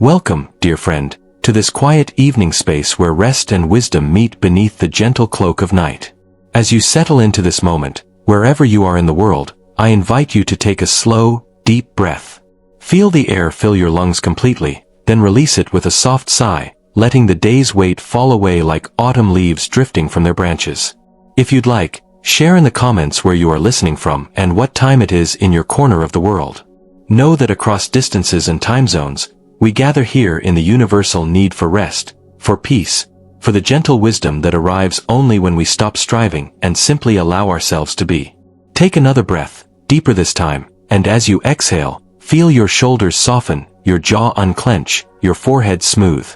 Welcome, dear friend, to this quiet evening space where rest and wisdom meet beneath the gentle cloak of night. As you settle into this moment, wherever you are in the world, I invite you to take a slow, deep breath. Feel the air fill your lungs completely, then release it with a soft sigh, letting the day's weight fall away like autumn leaves drifting from their branches. If you'd like, share in the comments where you are listening from and what time it is in your corner of the world. Know that across distances and time zones, we gather here in the universal need for rest, for peace, for the gentle wisdom that arrives only when we stop striving and simply allow ourselves to be. Take another breath, deeper this time, and as you exhale, feel your shoulders soften, your jaw unclench, your forehead smooth.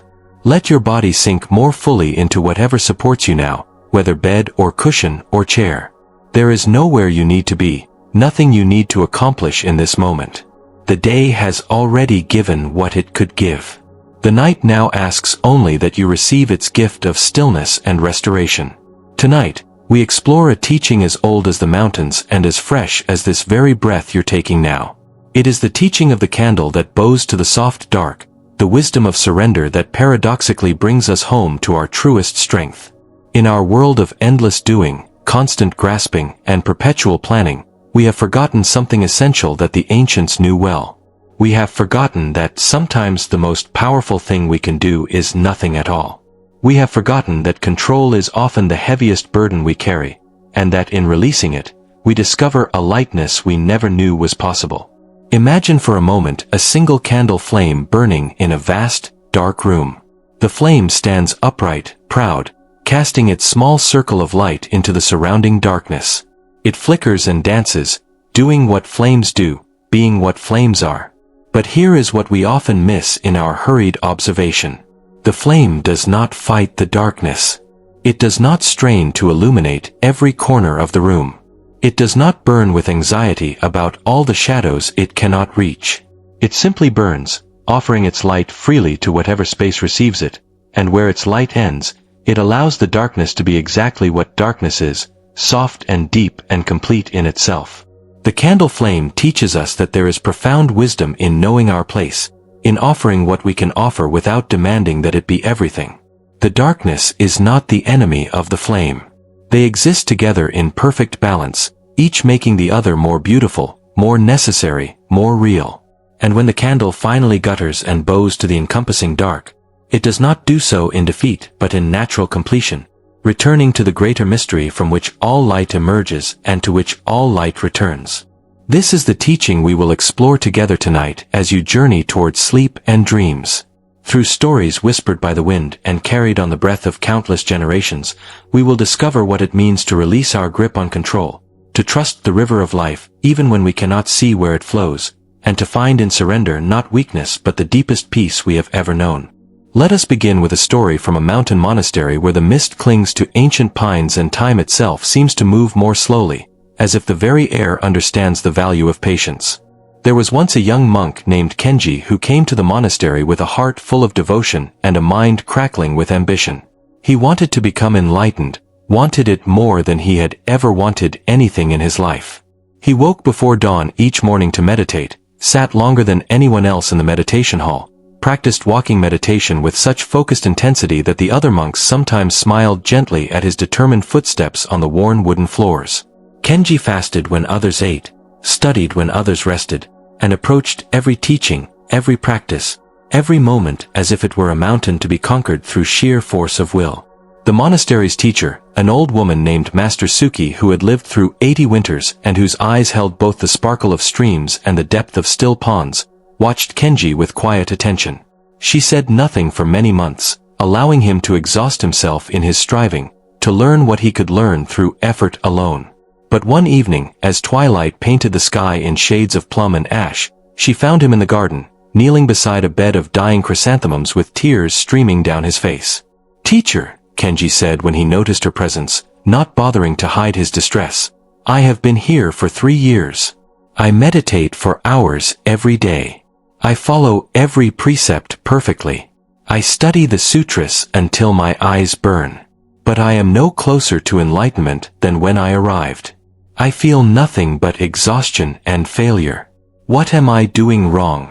Let your body sink more fully into whatever supports you now, whether bed or cushion or chair. There is nowhere you need to be, nothing you need to accomplish in this moment. The day has already given what it could give. The night now asks only that you receive its gift of stillness and restoration. Tonight, we explore a teaching as old as the mountains and as fresh as this very breath you're taking now. It is the teaching of the candle that bows to the soft dark, the wisdom of surrender that paradoxically brings us home to our truest strength. In our world of endless doing, constant grasping, and perpetual planning, we have forgotten something essential that the ancients knew well. We have forgotten that sometimes the most powerful thing we can do is nothing at all. We have forgotten that control is often the heaviest burden we carry, and that in releasing it, we discover a lightness we never knew was possible. Imagine for a moment a single candle flame burning in a vast, dark room. The flame stands upright, proud, casting its small circle of light into the surrounding darkness. It flickers and dances, doing what flames do, being what flames are. But here is what we often miss in our hurried observation. The flame does not fight the darkness. It does not strain to illuminate every corner of the room. It does not burn with anxiety about all the shadows it cannot reach. It simply burns, offering its light freely to whatever space receives it, and where its light ends, it allows the darkness to be exactly what darkness is, soft and deep and complete in itself. The candle flame teaches us that there is profound wisdom in knowing our place, in offering what we can offer without demanding that it be everything. The darkness is not the enemy of the flame. They exist together in perfect balance, each making the other more beautiful, more necessary, more real. And when the candle finally gutters and bows to the encompassing dark, it does not do so in defeat but in natural completion, returning to the greater mystery from which all light emerges and to which all light returns. This is the teaching we will explore together tonight as you journey towards sleep and dreams. Through stories whispered by the wind and carried on the breath of countless generations, we will discover what it means to release our grip on control, to trust the river of life even when we cannot see where it flows, and to find in surrender not weakness but the deepest peace we have ever known. Let us begin with a story from a mountain monastery where the mist clings to ancient pines and time itself seems to move more slowly, as if the very air understands the value of patience. There was once a young monk named Kenji who came to the monastery with a heart full of devotion and a mind crackling with ambition. He wanted to become enlightened, wanted it more than he had ever wanted anything in his life. He woke before dawn each morning to meditate, sat longer than anyone else in the meditation hall, practiced walking meditation with such focused intensity that the other monks sometimes smiled gently at his determined footsteps on the worn wooden floors. Kenji fasted when others ate, studied when others rested, and approached every teaching, every practice, every moment as if it were a mountain to be conquered through sheer force of will. The monastery's teacher, an old woman named Master Suki who had lived through 80 winters and whose eyes held both the sparkle of streams and the depth of still ponds, watched Kenji with quiet attention. She said nothing for many months, allowing him to exhaust himself in his striving, to learn what he could learn through effort alone. But one evening, as twilight painted the sky in shades of plum and ash, she found him in the garden, kneeling beside a bed of dying chrysanthemums with tears streaming down his face. "Teacher," Kenji said when he noticed her presence, not bothering to hide his distress, "I have been here for 3 years. I meditate for hours every day. I follow every precept perfectly. I study the sutras until my eyes burn. But I am no closer to enlightenment than when I arrived. I feel nothing but exhaustion and failure. What am I doing wrong?"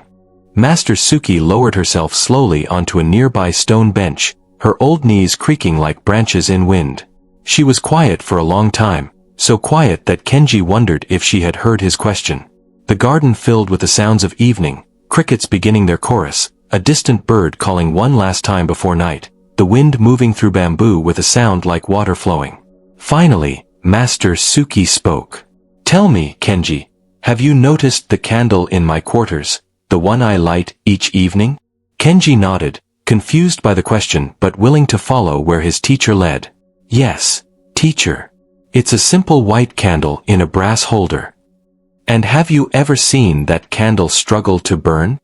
Master Suki lowered herself slowly onto a nearby stone bench, her old knees creaking like branches in wind. She was quiet for a long time, so quiet that Kenji wondered if she had heard his question. The garden filled with the sounds of evening, crickets beginning their chorus, a distant bird calling one last time before night, the wind moving through bamboo with a sound like water flowing. Finally, Master Suki spoke. "Tell me, Kenji, have you noticed the candle in my quarters, the one I light each evening?" Kenji nodded, confused by the question but willing to follow where his teacher led. "Yes, teacher. It's a simple white candle in a brass holder." "And have you ever seen that candle struggle to burn?"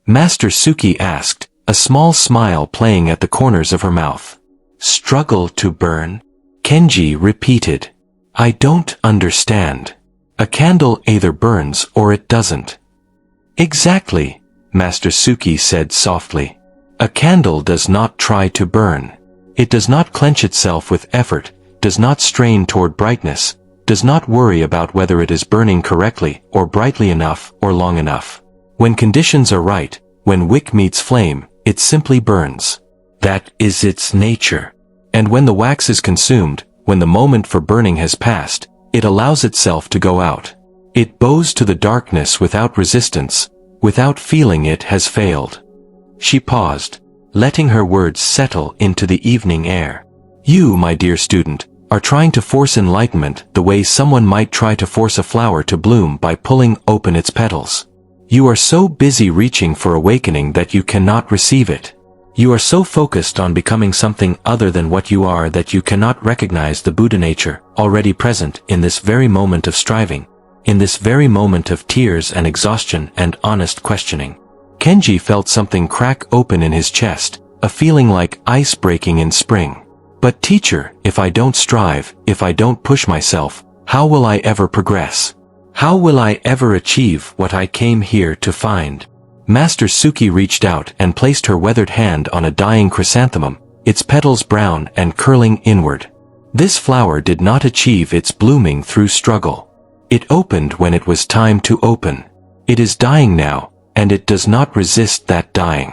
Master Suki asked, a small smile playing at the corners of her mouth. "Struggle to burn?" Kenji repeated. "I don't understand. A candle either burns or it doesn't." "Exactly," Master Suki said softly. "A candle does not try to burn. It does not clench itself with effort, does not strain toward brightness, does not worry about whether it is burning correctly or brightly enough or long enough. When conditions are right, when wick meets flame, it simply burns. That is its nature. And when the wax is consumed, when the moment for burning has passed, it allows itself to go out. It bows to the darkness without resistance, without feeling it has failed." She paused, letting her words settle into the evening air. "You, my dear student, are trying to force enlightenment the way someone might try to force a flower to bloom by pulling open its petals. You are so busy reaching for awakening that you cannot receive it. You are so focused on becoming something other than what you are that you cannot recognize the Buddha nature already present in this very moment of striving, in this very moment of tears and exhaustion and honest questioning." Kenji felt something crack open in his chest, a feeling like ice breaking in spring. "But teacher, if I don't strive, if I don't push myself, how will I ever progress? How will I ever achieve what I came here to find?" Master Suki reached out and placed her weathered hand on a dying chrysanthemum, its petals brown and curling inward. This flower did not achieve its blooming through struggle. It opened when it was time to open. It is dying now, and it does not resist that dying.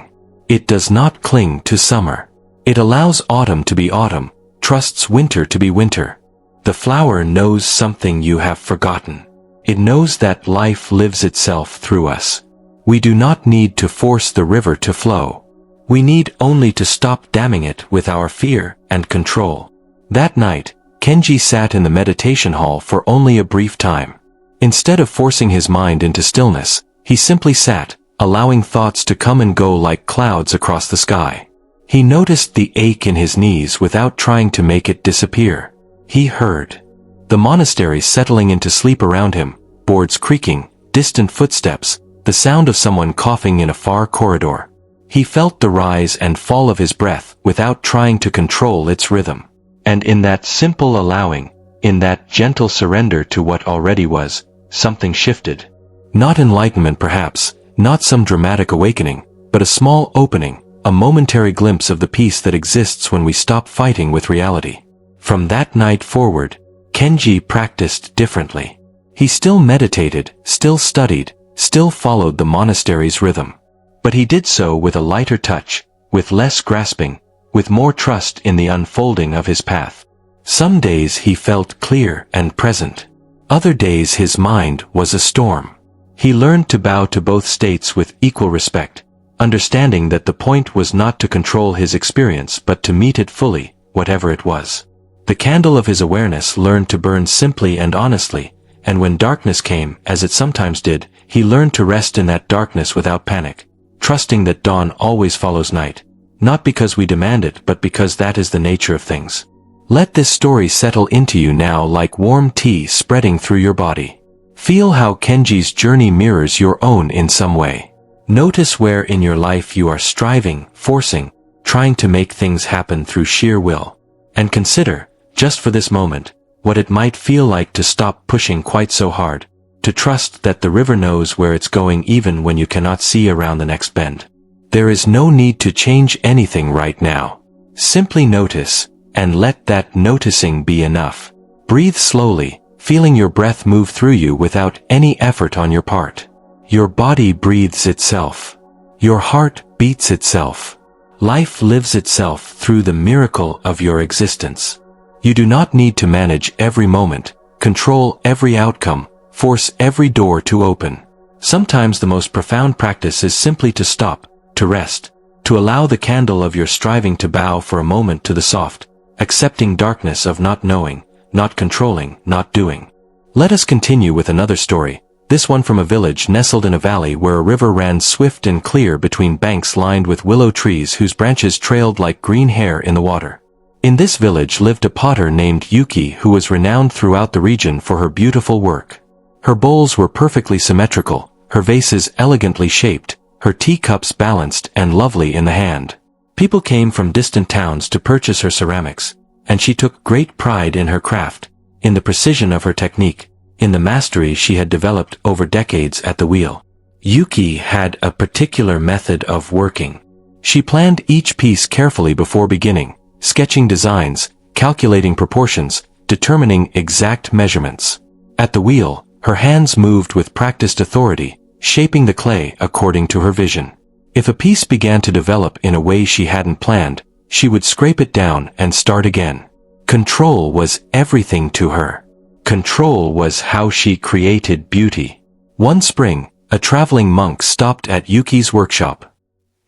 It does not cling to summer. It allows autumn to be autumn, trusts winter to be winter. The flower knows something you have forgotten. It knows that life lives itself through us. We do not need to force the river to flow. We need only to stop damming it with our fear and control. That night, Kenji sat in the meditation hall for only a brief time. Instead of forcing his mind into stillness, he simply sat, allowing thoughts to come and go like clouds across the sky. He noticed the ache in his knees without trying to make it disappear. He heard the monastery settling into sleep around him, boards creaking, distant footsteps, the sound of someone coughing in a far corridor. He felt the rise and fall of his breath without trying to control its rhythm. And in that simple allowing, in that gentle surrender to what already was, something shifted. Not enlightenment perhaps, not some dramatic awakening, but a small opening, a momentary glimpse of the peace that exists when we stop fighting with reality. From that night forward, Kenji practiced differently. He still meditated, still studied, still followed the monastery's rhythm. But he did so with a lighter touch, with less grasping, with more trust in the unfolding of his path. Some days he felt clear and present. Other days his mind was a storm. He learned to bow to both states with equal respect, understanding that the point was not to control his experience but to meet it fully, whatever it was. The candle of his awareness learned to burn simply and honestly, and when darkness came, as it sometimes did, he learned to rest in that darkness without panic, trusting that dawn always follows night, not because we demand it but because that is the nature of things. Let this story settle into you now like warm tea spreading through your body. Feel how Kenji's journey mirrors your own in some way. Notice where in your life you are striving, forcing, trying to make things happen through sheer will. And consider, just for this moment, what it might feel like to stop pushing quite so hard, to trust that the river knows where it's going even when you cannot see around the next bend. There is no need to change anything right now. Simply notice, and let that noticing be enough. Breathe slowly, feeling your breath move through you without any effort on your part. Your body breathes itself. Your heart beats itself. Life lives itself through the miracle of your existence. You do not need to manage every moment, control every outcome, force every door to open. Sometimes the most profound practice is simply to stop, to rest, to allow the candle of your striving to bow for a moment to the soft, accepting darkness of not knowing, not controlling, not doing. Let us continue with another story, this one from a village nestled in a valley where a river ran swift and clear between banks lined with willow trees whose branches trailed like green hair in the water. In this village lived a potter named Yuki who was renowned throughout the region for her beautiful work. Her bowls were perfectly symmetrical, her vases elegantly shaped, her teacups balanced and lovely in the hand. People came from distant towns to purchase her ceramics, and she took great pride in her craft, in the precision of her technique, in the mastery she had developed over decades at the wheel. Yuki had a particular method of working. She planned each piece carefully before beginning, sketching designs, calculating proportions, determining exact measurements. At the wheel, her hands moved with practiced authority, shaping the clay according to her vision. If a piece began to develop in a way she hadn't planned, she would scrape it down and start again. Control was everything to her. Control was how she created beauty. One spring, a traveling monk stopped at Yuki's workshop.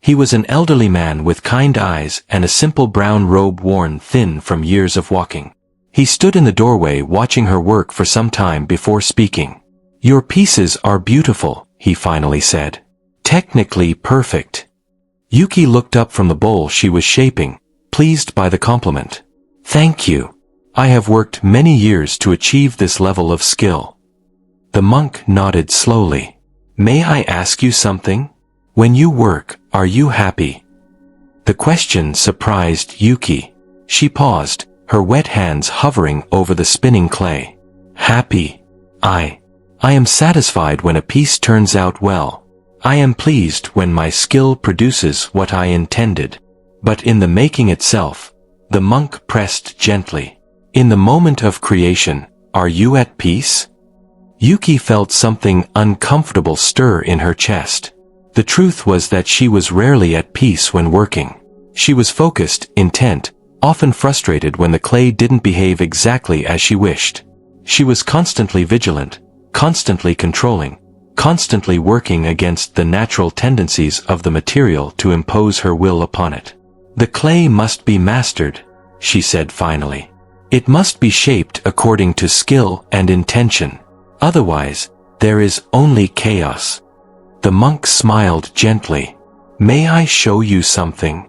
He was an elderly man with kind eyes and a simple brown robe worn thin from years of walking. He stood in the doorway watching her work for some time before speaking. "Your pieces are beautiful," he finally said. "Technically perfect." Yuki looked up from the bowl she was shaping, pleased by the compliment. "Thank you. I have worked many years to achieve this level of skill." The monk nodded slowly. "May I ask you something? When you work, are you happy?" The question surprised Yuki. She paused, her wet hands hovering over the spinning clay. "Happy. I am satisfied when a piece turns out well. I am pleased when my skill produces what I intended. But in the making itself," the monk pressed gently, "in the moment of creation, are you at peace?" Yuki felt something uncomfortable stir in her chest. The truth was that she was rarely at peace when working. She was focused, intent, often frustrated when the clay didn't behave exactly as she wished. She was constantly vigilant, constantly controlling, constantly working against the natural tendencies of the material to impose her will upon it. "The clay must be mastered," she said finally. "It must be shaped according to skill and intention. Otherwise, there is only chaos." The monk smiled gently. "May I show you something?"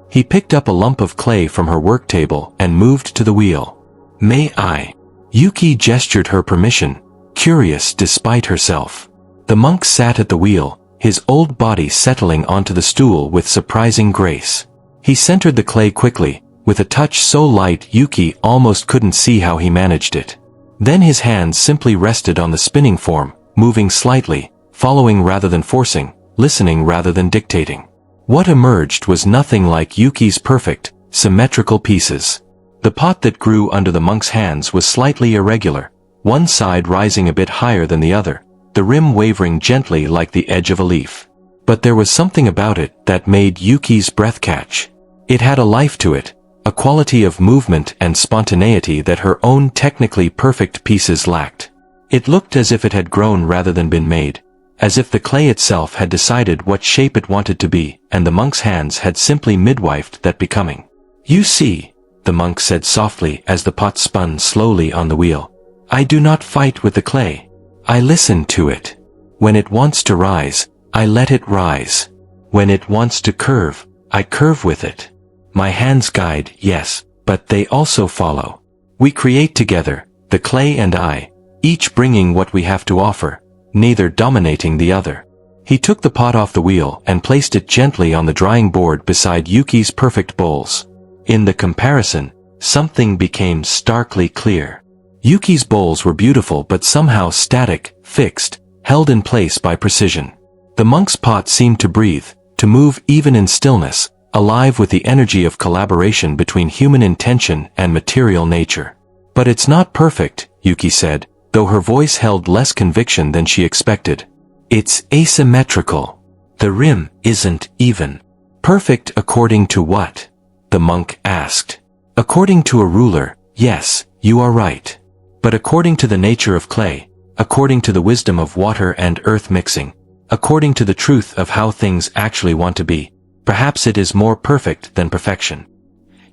He picked up a lump of clay from her work table and moved to the wheel. "May I?" Yuki gestured her permission, curious despite herself. The monk sat at the wheel, his old body settling onto the stool with surprising grace. He centered the clay quickly, with a touch so light Yuki almost couldn't see how he managed it. Then his hands simply rested on the spinning form, moving slightly, following rather than forcing, listening rather than dictating. What emerged was nothing like Yuki's perfect, symmetrical pieces. The pot that grew under the monk's hands was slightly irregular, one side rising a bit higher than the other, the rim wavering gently like the edge of a leaf. But there was something about it that made Yuki's breath catch. It had a life to it, a quality of movement and spontaneity that her own technically perfect pieces lacked. It looked as if it had grown rather than been made, as if the clay itself had decided what shape it wanted to be, and the monk's hands had simply midwifed that becoming. "You see," the monk said softly as the pot spun slowly on the wheel, "I do not fight with the clay. I listen to it. When it wants to rise, I let it rise. When it wants to curve, I curve with it. My hands guide, yes, but they also follow. We create together, the clay and I, each bringing what we have to offer, neither dominating the other." He took the pot off the wheel and placed it gently on the drying board beside Yuki's perfect bowls. In the comparison, something became starkly clear. Yuki's bowls were beautiful but somehow static, fixed, held in place by precision. The monk's pot seemed to breathe, to move even in stillness, alive with the energy of collaboration between human intention and material nature. "But it's not perfect," Yuki said, though her voice held less conviction than she expected. "It's asymmetrical. The rim isn't even. Perfect according to what? The monk asked. According to a ruler, yes, you are right. But according to the nature of clay, according to the wisdom of water and earth mixing, according to the truth of how things actually want to be, perhaps it is more perfect than perfection.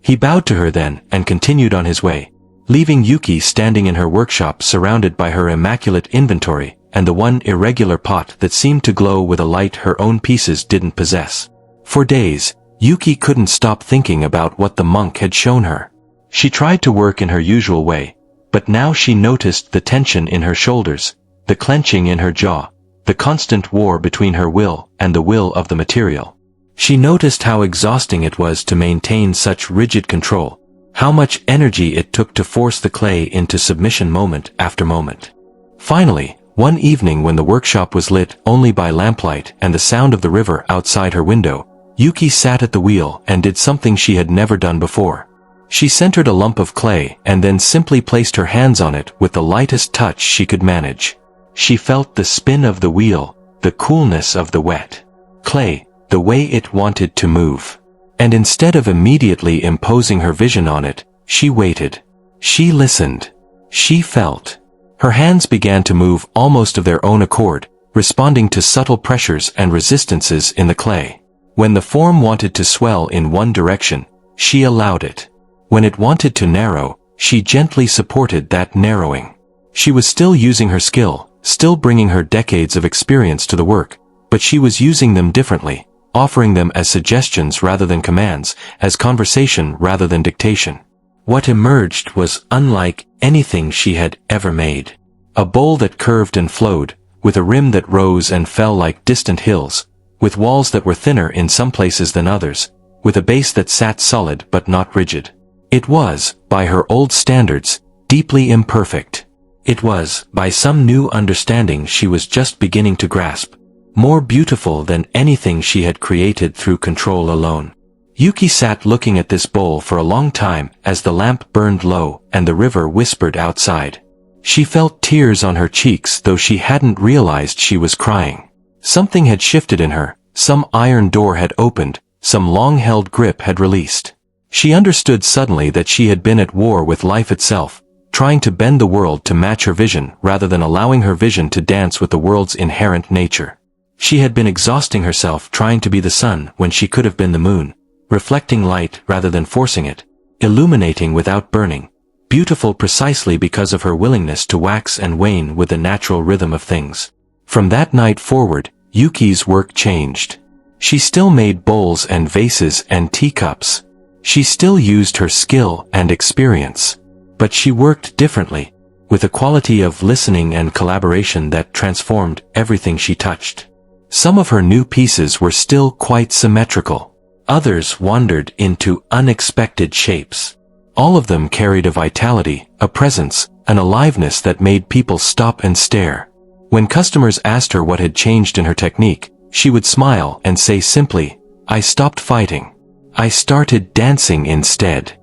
He bowed to her then and continued on his way, leaving Yuki standing in her workshop surrounded by her immaculate inventory and the one irregular pot that seemed to glow with a light her own pieces didn't possess. For days, Yuki couldn't stop thinking about what the monk had shown her. She tried to work in her usual way, but now she noticed the tension in her shoulders, the clenching in her jaw, the constant war between her will and the will of the material. She noticed how exhausting it was to maintain such rigid control, how much energy it took to force the clay into submission moment after moment. Finally, one evening when the workshop was lit only by lamplight and the sound of the river outside her window, Yuki sat at the wheel and did something she had never done before. She centered a lump of clay and then simply placed her hands on it with the lightest touch she could manage. She felt the spin of the wheel, the coolness of the wet clay, the way it wanted to move. And instead of immediately imposing her vision on it, she waited. She listened. She felt. Her hands began to move almost of their own accord, responding to subtle pressures and resistances in the clay. When the form wanted to swell in one direction, she allowed it. When it wanted to narrow, she gently supported that narrowing. She was still using her skill, still bringing her decades of experience to the work, but she was using them differently, offering them as suggestions rather than commands, as conversation rather than dictation. What emerged was unlike anything she had ever made. A bowl that curved and flowed, with a rim that rose and fell like distant hills, with walls that were thinner in some places than others, with a base that sat solid but not rigid. It was, by her old standards, deeply imperfect. It was, by some new understanding she was just beginning to grasp, more beautiful than anything she had created through control alone. Yuki sat looking at this bowl for a long time as the lamp burned low and the river whispered outside. She felt tears on her cheeks though she hadn't realized she was crying. Something had shifted in her, some iron door had opened, some long-held grip had released. She understood suddenly that she had been at war with life itself, trying to bend the world to match her vision rather than allowing her vision to dance with the world's inherent nature. She had been exhausting herself trying to be the sun when she could have been the moon, reflecting light rather than forcing it, illuminating without burning, beautiful precisely because of her willingness to wax and wane with the natural rhythm of things. From that night forward, Yuki's work changed. She still made bowls and vases and teacups. She still used her skill and experience. But she worked differently, with a quality of listening and collaboration that transformed everything she touched. Some of her new pieces were still quite symmetrical. Others wandered into unexpected shapes. All of them carried a vitality, a presence, an aliveness that made people stop and stare. When customers asked her what had changed in her technique, she would smile and say simply, "I stopped fighting. I started dancing instead."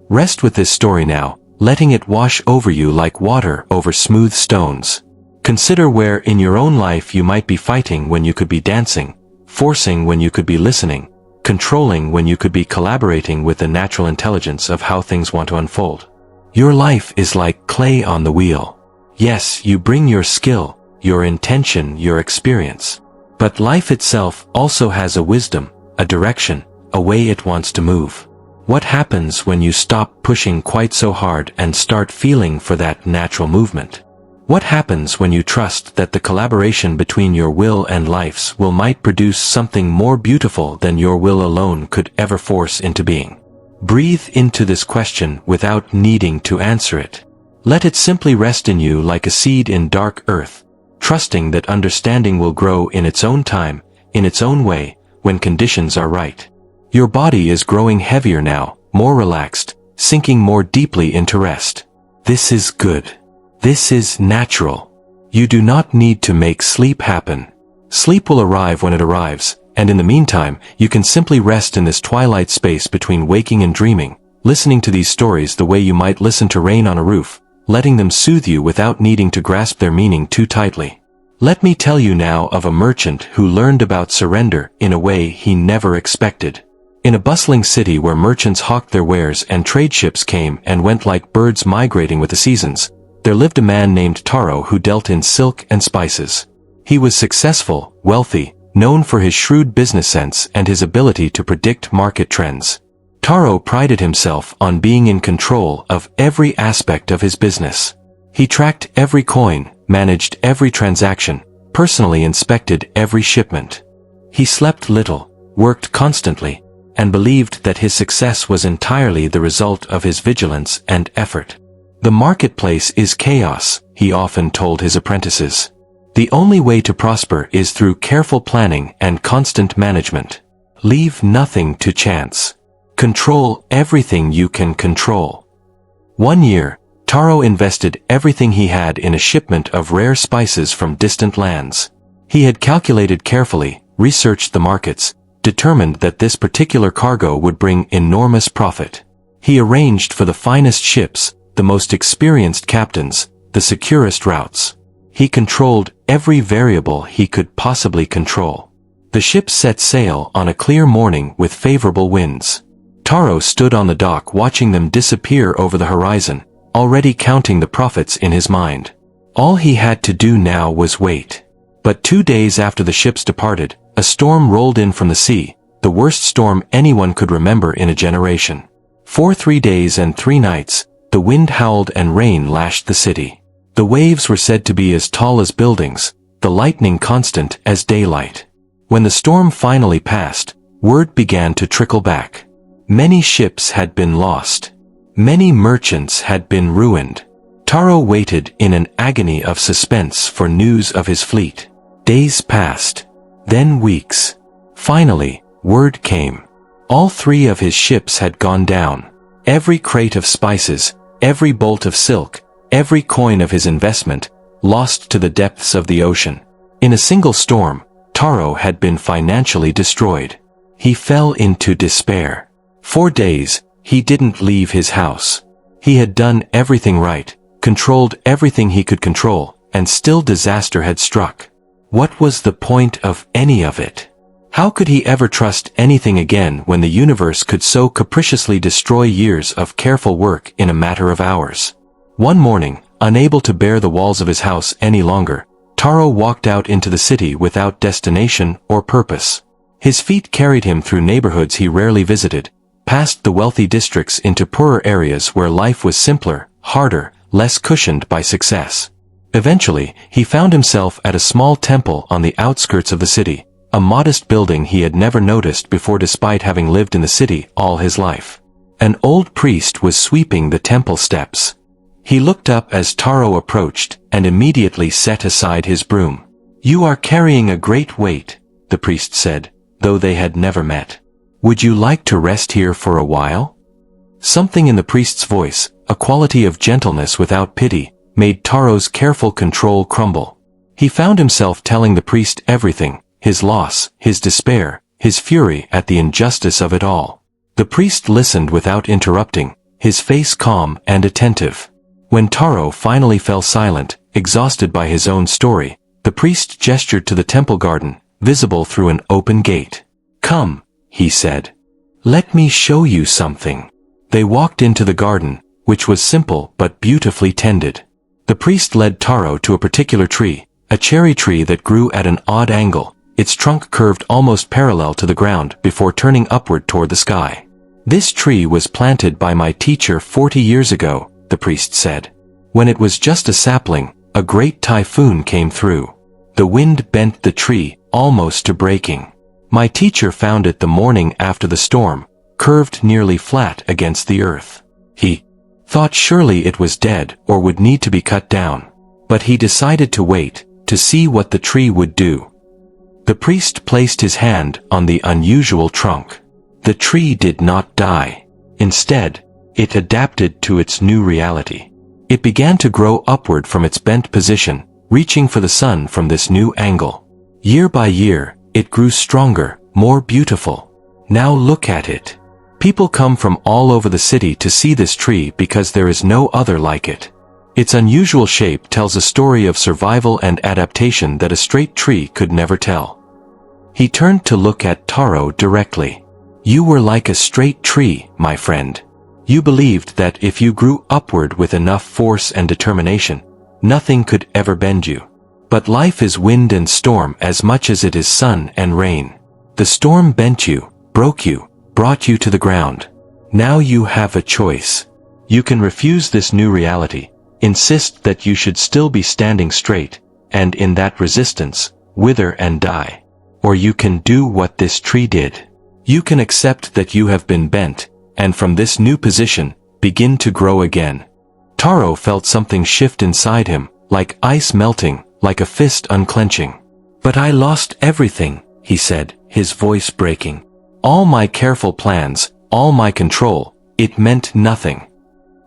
Rest with this story now, letting it wash over you like water over smooth stones. Consider where in your own life you might be fighting when you could be dancing, forcing when you could be listening, controlling when you could be collaborating with the natural intelligence of how things want to unfold. Your life is like clay on the wheel. Yes, you bring your skill, your intention, your experience. But life itself also has a wisdom, a direction, a way it wants to move. What happens when you stop pushing quite so hard and start feeling for that natural movement? What happens when you trust that the collaboration between your will and life's will might produce something more beautiful than your will alone could ever force into being? Breathe into this question without needing to answer it. Let it simply rest in you like a seed in dark earth, trusting that understanding will grow in its own time, in its own way, when conditions are right. Your body is growing heavier now, more relaxed, sinking more deeply into rest. This is good. This is natural. You do not need to make sleep happen. Sleep will arrive when it arrives, and in the meantime, you can simply rest in this twilight space between waking and dreaming, listening to these stories the way you might listen to rain on a roof, letting them soothe you without needing to grasp their meaning too tightly. Let me tell you now of a merchant who learned about surrender in a way he never expected. In a bustling city where merchants hawked their wares and trade ships came and went like birds migrating with the seasons, there lived a man named Taro who dealt in silk and spices. He was successful, wealthy, known for his shrewd business sense and his ability to predict market trends. Taro prided himself on being in control of every aspect of his business. He tracked every coin, managed every transaction, personally inspected every shipment. He slept little, worked constantly, and believed that his success was entirely the result of his vigilance and effort. The marketplace is chaos, he often told his apprentices. The only way to prosper is through careful planning and constant management. Leave nothing to chance. Control everything you can control. One year, Taro invested everything he had in a shipment of rare spices from distant lands. He had calculated carefully, researched the markets, determined that this particular cargo would bring enormous profit. He arranged for the finest ships, the most experienced captains, the securest routes. He controlled every variable he could possibly control. The ships set sail on a clear morning with favorable winds. Taro stood on the dock watching them disappear over the horizon, already counting the profits in his mind. All he had to do now was wait. But 2 days after the ships departed, a storm rolled in from the sea, the worst storm anyone could remember in a generation. For 3 days and 3 nights, the wind howled and rain lashed the city. The waves were said to be as tall as buildings, the lightning constant as daylight. When the storm finally passed, word began to trickle back. Many ships had been lost. Many merchants had been ruined. Taro waited in an agony of suspense for news of his fleet. Days passed. Then weeks. Finally, word came. All 3 of his ships had gone down. Every crate of spices, every bolt of silk, every coin of his investment, lost to the depths of the ocean. In a single storm, Taro had been financially destroyed. He fell into despair. For days, he didn't leave his house. He had done everything right, controlled everything he could control, and still disaster had struck. What was the point of any of it? How could he ever trust anything again when the universe could so capriciously destroy years of careful work in a matter of hours? One morning, unable to bear the walls of his house any longer, Taro walked out into the city without destination or purpose. His feet carried him through neighborhoods he rarely visited, past the wealthy districts into poorer areas where life was simpler, harder, less cushioned by success. Eventually, he found himself at a small temple on the outskirts of the city, a modest building he had never noticed before despite having lived in the city all his life. An old priest was sweeping the temple steps. He looked up as Taro approached and immediately set aside his broom. "You are carrying a great weight," the priest said, though they had never met. "Would you like to rest here for a while?" Something in the priest's voice, a quality of gentleness without pity, made Taro's careful control crumble. He found himself telling the priest everything, his loss, his despair, his fury at the injustice of it all. The priest listened without interrupting, his face calm and attentive. When Taro finally fell silent, exhausted by his own story, the priest gestured to the temple garden, visible through an open gate. "Come," he said. "Let me show you something." They walked into the garden, which was simple but beautifully tended. The priest led Taro to a particular tree, a cherry tree that grew at an odd angle, its trunk curved almost parallel to the ground before turning upward toward the sky. "This tree was planted by my teacher 40 years ago," the priest said. "When it was just a sapling, a great typhoon came through. The wind bent the tree, almost to breaking. My teacher found it the morning after the storm, curved nearly flat against the earth. He thought surely it was dead or would need to be cut down. But he decided to wait, to see what the tree would do." The priest placed his hand on the unusual trunk. The tree did not die. Instead, it adapted to its new reality. It began to grow upward from its bent position, reaching for the sun from this new angle. Year by year, it grew stronger, more beautiful. Now look at it. People come from all over the city to see this tree because there is no other like it. Its unusual shape tells a story of survival and adaptation that a straight tree could never tell. He turned to look at Taro directly. You were like a straight tree, my friend. You believed that if you grew upward with enough force and determination, nothing could ever bend you. But life is wind and storm as much as it is sun and rain. The storm bent you, broke you, brought you to the ground. Now you have a choice. You can refuse this new reality, insist that you should still be standing straight, and in that resistance, wither and die. Or you can do what this tree did. You can accept that you have been bent, and from this new position, begin to grow again. Taro felt something shift inside him, like ice melting, like a fist unclenching. But I lost everything, he said, his voice breaking. All my careful plans, all my control, it meant nothing.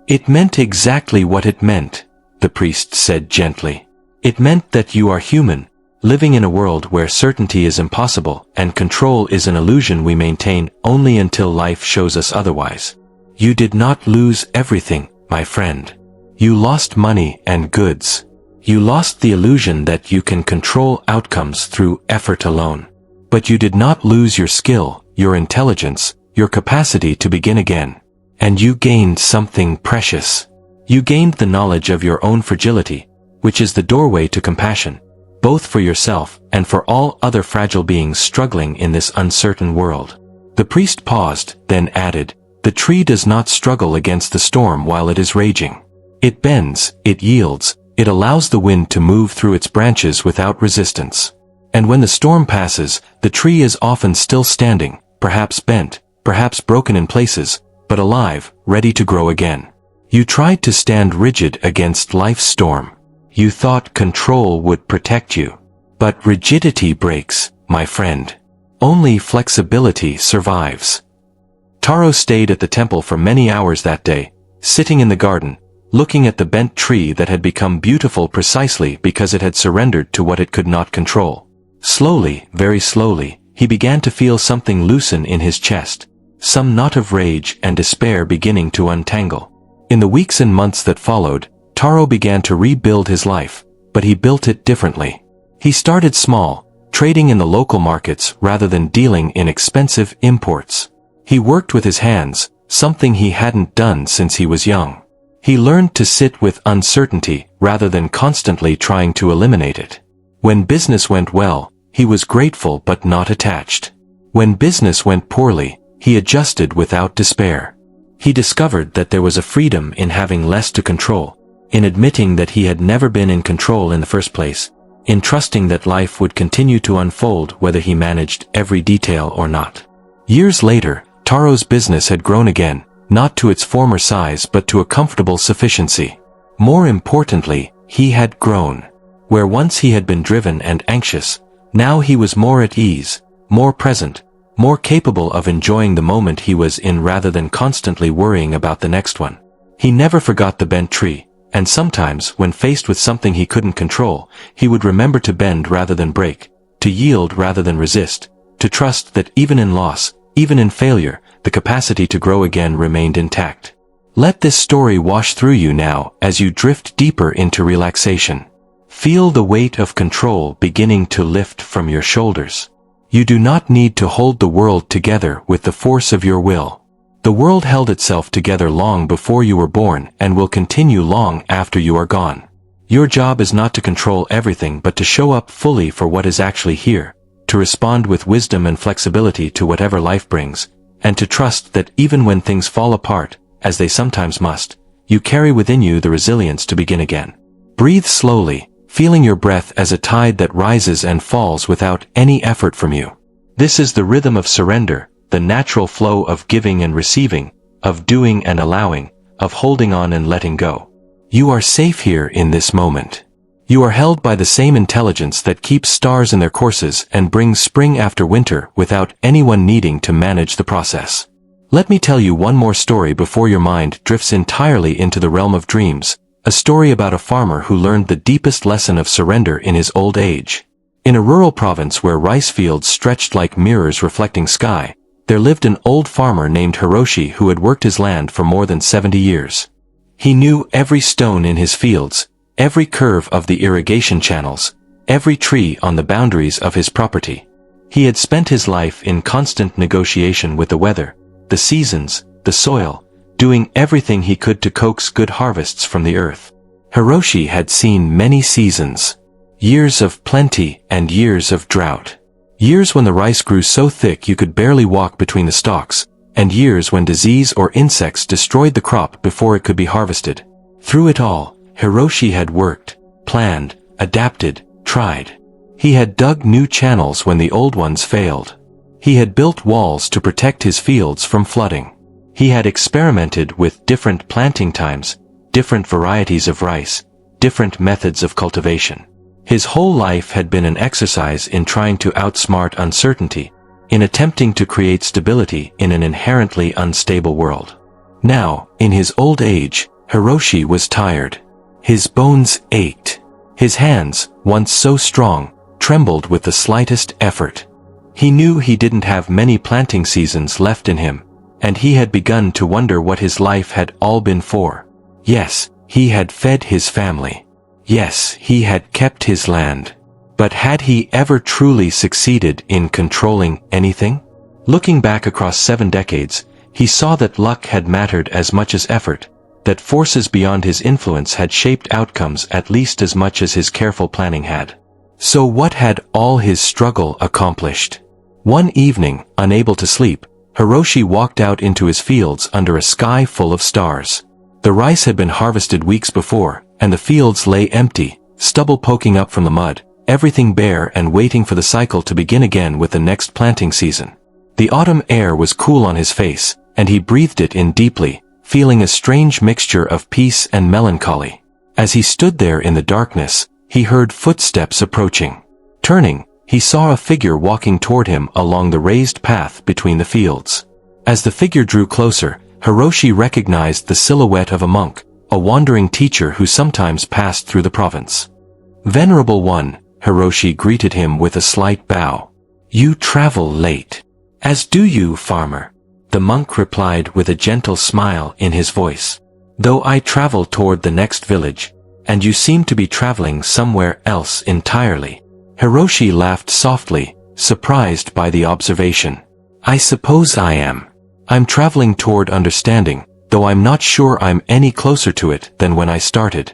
It meant exactly what it meant, the priest said gently. It meant that you are human, living in a world where certainty is impossible and control is an illusion we maintain only until life shows us otherwise. You did not lose everything, my friend. You lost money and goods. You lost the illusion that you can control outcomes through effort alone. But you did not lose your skill, your intelligence, your capacity to begin again. And you gained something precious. You gained the knowledge of your own fragility, which is the doorway to compassion, both for yourself and for all other fragile beings struggling in this uncertain world. The priest paused, then added, the tree does not struggle against the storm while it is raging. It bends, it yields, it allows the wind to move through its branches without resistance. And when the storm passes, the tree is often still standing, perhaps bent, perhaps broken in places, but alive, ready to grow again. You tried to stand rigid against life's storm. You thought control would protect you. But rigidity breaks, my friend. Only flexibility survives. Taro stayed at the temple for many hours that day, sitting in the garden, looking at the bent tree that had become beautiful precisely because it had surrendered to what it could not control. Slowly, very slowly, he began to feel something loosen in his chest, some knot of rage and despair beginning to untangle. In the weeks and months that followed, Taro began to rebuild his life, but he built it differently. He started small, trading in the local markets rather than dealing in expensive imports. He worked with his hands, something he hadn't done since he was young. He learned to sit with uncertainty rather than constantly trying to eliminate it. When business went well, he was grateful but not attached. When business went poorly, he adjusted without despair. He discovered that there was a freedom in having less to control, in admitting that he had never been in control in the first place, in trusting that life would continue to unfold whether he managed every detail or not. Years later, Taro's business had grown again, not to its former size but to a comfortable sufficiency. More importantly, he had grown. Where once he had been driven and anxious, now he was more at ease, more present, more capable of enjoying the moment he was in rather than constantly worrying about the next one. He never forgot the bent tree, and sometimes when faced with something he couldn't control, he would remember to bend rather than break, to yield rather than resist, to trust that even in loss, even in failure, the capacity to grow again remained intact. Let this story wash through you now as you drift deeper into relaxation. Feel the weight of control beginning to lift from your shoulders. You do not need to hold the world together with the force of your will. The world held itself together long before you were born and will continue long after you are gone. Your job is not to control everything but to show up fully for what is actually here, to respond with wisdom and flexibility to whatever life brings, and to trust that even when things fall apart, as they sometimes must, you carry within you the resilience to begin again. Breathe slowly, feeling your breath as a tide that rises and falls without any effort from you. This is the rhythm of surrender, the natural flow of giving and receiving, of doing and allowing, of holding on and letting go. You are safe here in this moment. You are held by the same intelligence that keeps stars in their courses and brings spring after winter without anyone needing to manage the process. Let me tell you one more story before your mind drifts entirely into the realm of dreams, a story about a farmer who learned the deepest lesson of surrender in his old age. In a rural province where rice fields stretched like mirrors reflecting sky, there lived an old farmer named Hiroshi who had worked his land for more than 70 years. He knew every stone in his fields, every curve of the irrigation channels, every tree on the boundaries of his property. He had spent his life in constant negotiation with the weather, the seasons, the soil, doing everything he could to coax good harvests from the earth. Hiroshi had seen many seasons. Years of plenty and years of drought. Years when the rice grew so thick you could barely walk between the stalks, and years when disease or insects destroyed the crop before it could be harvested. Through it all, Hiroshi had worked, planned, adapted, tried. He had dug new channels when the old ones failed. He had built walls to protect his fields from flooding. He had experimented with different planting times, different varieties of rice, different methods of cultivation. His whole life had been an exercise in trying to outsmart uncertainty, in attempting to create stability in an inherently unstable world. Now, in his old age, Hiroshi was tired. His bones ached. His hands, once so strong, trembled with the slightest effort. He knew he didn't have many planting seasons left in him, and he had begun to wonder what his life had all been for. Yes, he had fed his family. Yes, he had kept his land. But had he ever truly succeeded in controlling anything? Looking back across 7 decades, he saw that luck had mattered as much as effort, that forces beyond his influence had shaped outcomes at least as much as his careful planning had. So what had all his struggle accomplished? One evening, unable to sleep, Hiroshi walked out into his fields under a sky full of stars. The rice had been harvested weeks before, and the fields lay empty, stubble poking up from the mud, everything bare and waiting for the cycle to begin again with the next planting season. The autumn air was cool on his face, and he breathed it in deeply, feeling a strange mixture of peace and melancholy. As he stood there in the darkness, he heard footsteps approaching. Turning, he saw a figure walking toward him along the raised path between the fields. As the figure drew closer, Hiroshi recognized the silhouette of a monk, a wandering teacher who sometimes passed through the province. "Venerable one," Hiroshi greeted him with a slight bow. "You travel late." "As do you, farmer," the monk replied with a gentle smile in his voice. "Though I travel toward the next village, and you seem to be traveling somewhere else entirely." Hiroshi laughed softly, surprised by the observation. "I suppose I am. I'm traveling toward understanding, though I'm not sure I'm any closer to it than when I started."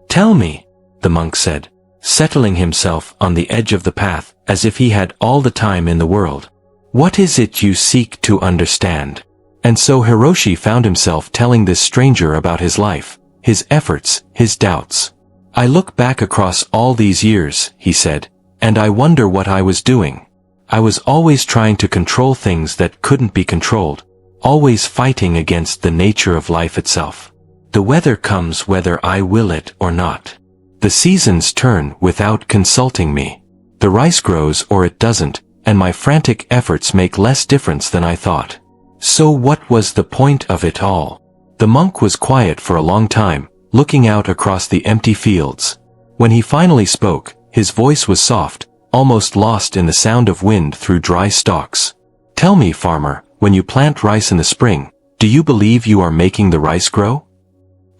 "Tell me," the monk said, settling himself on the edge of the path as if he had all the time in the world. "What is it you seek to understand?" And so Hiroshi found himself telling this stranger about his life, his efforts, his doubts. "I look back across all these years," he said, "and I wonder what I was doing. I was always trying to control things that couldn't be controlled, always fighting against the nature of life itself. The weather comes whether I will it or not. The seasons turn without consulting me. The rice grows or it doesn't, and my frantic efforts make less difference than I thought. So what was the point of it all?" The monk was quiet for a long time, looking out across the empty fields. When he finally spoke, his voice was soft, almost lost in the sound of wind through dry stalks. "Tell me, farmer, when you plant rice in the spring, do you believe you are making the rice grow?"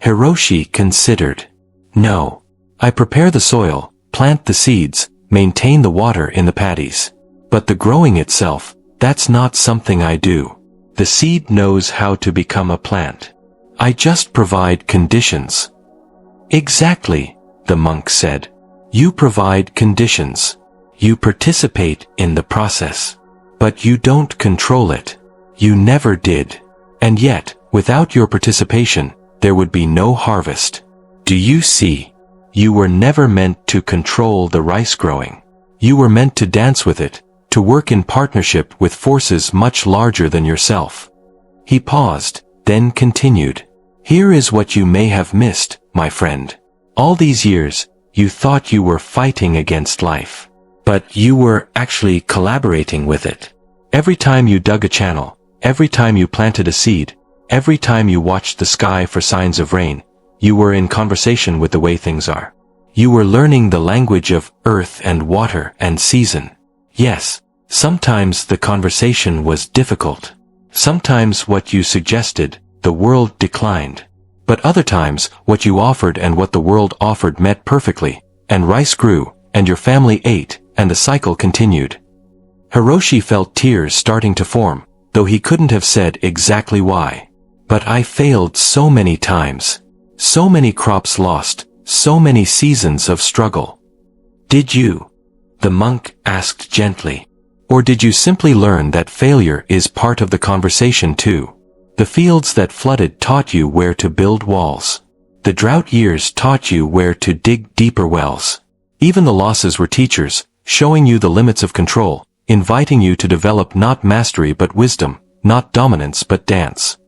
Hiroshi considered. "No. I prepare the soil, plant the seeds, maintain the water in the paddies. But the growing itself, that's not something I do. The seed knows how to become a plant. I just provide conditions." "Exactly," the monk said. "You provide conditions. You participate in the process. But you don't control it. You never did. And yet, without your participation, there would be no harvest. Do you see? You were never meant to control the rice growing. You were meant to dance with it, to work in partnership with forces much larger than yourself." He paused, then continued. "Here is what you may have missed, my friend. All these years, you thought you were fighting against life. But you were actually collaborating with it. Every time you dug a channel, every time you planted a seed, every time you watched the sky for signs of rain, you were in conversation with the way things are. You were learning the language of earth and water and season. Yes, sometimes the conversation was difficult. Sometimes what you suggested, the world declined. But other times, what you offered and what the world offered met perfectly, and rice grew, and your family ate, and the cycle continued. Hiroshi felt tears starting to form, though he couldn't have said exactly why. But I failed so many times. So many crops lost, so many seasons of struggle. Did you? The monk asked gently. Or did you simply learn that failure is part of the conversation too? The fields that flooded taught you where to build walls. The drought years taught you where to dig deeper wells. Even the losses were teachers, showing you the limits of control, inviting you to develop not mastery but wisdom, not dominance but dance.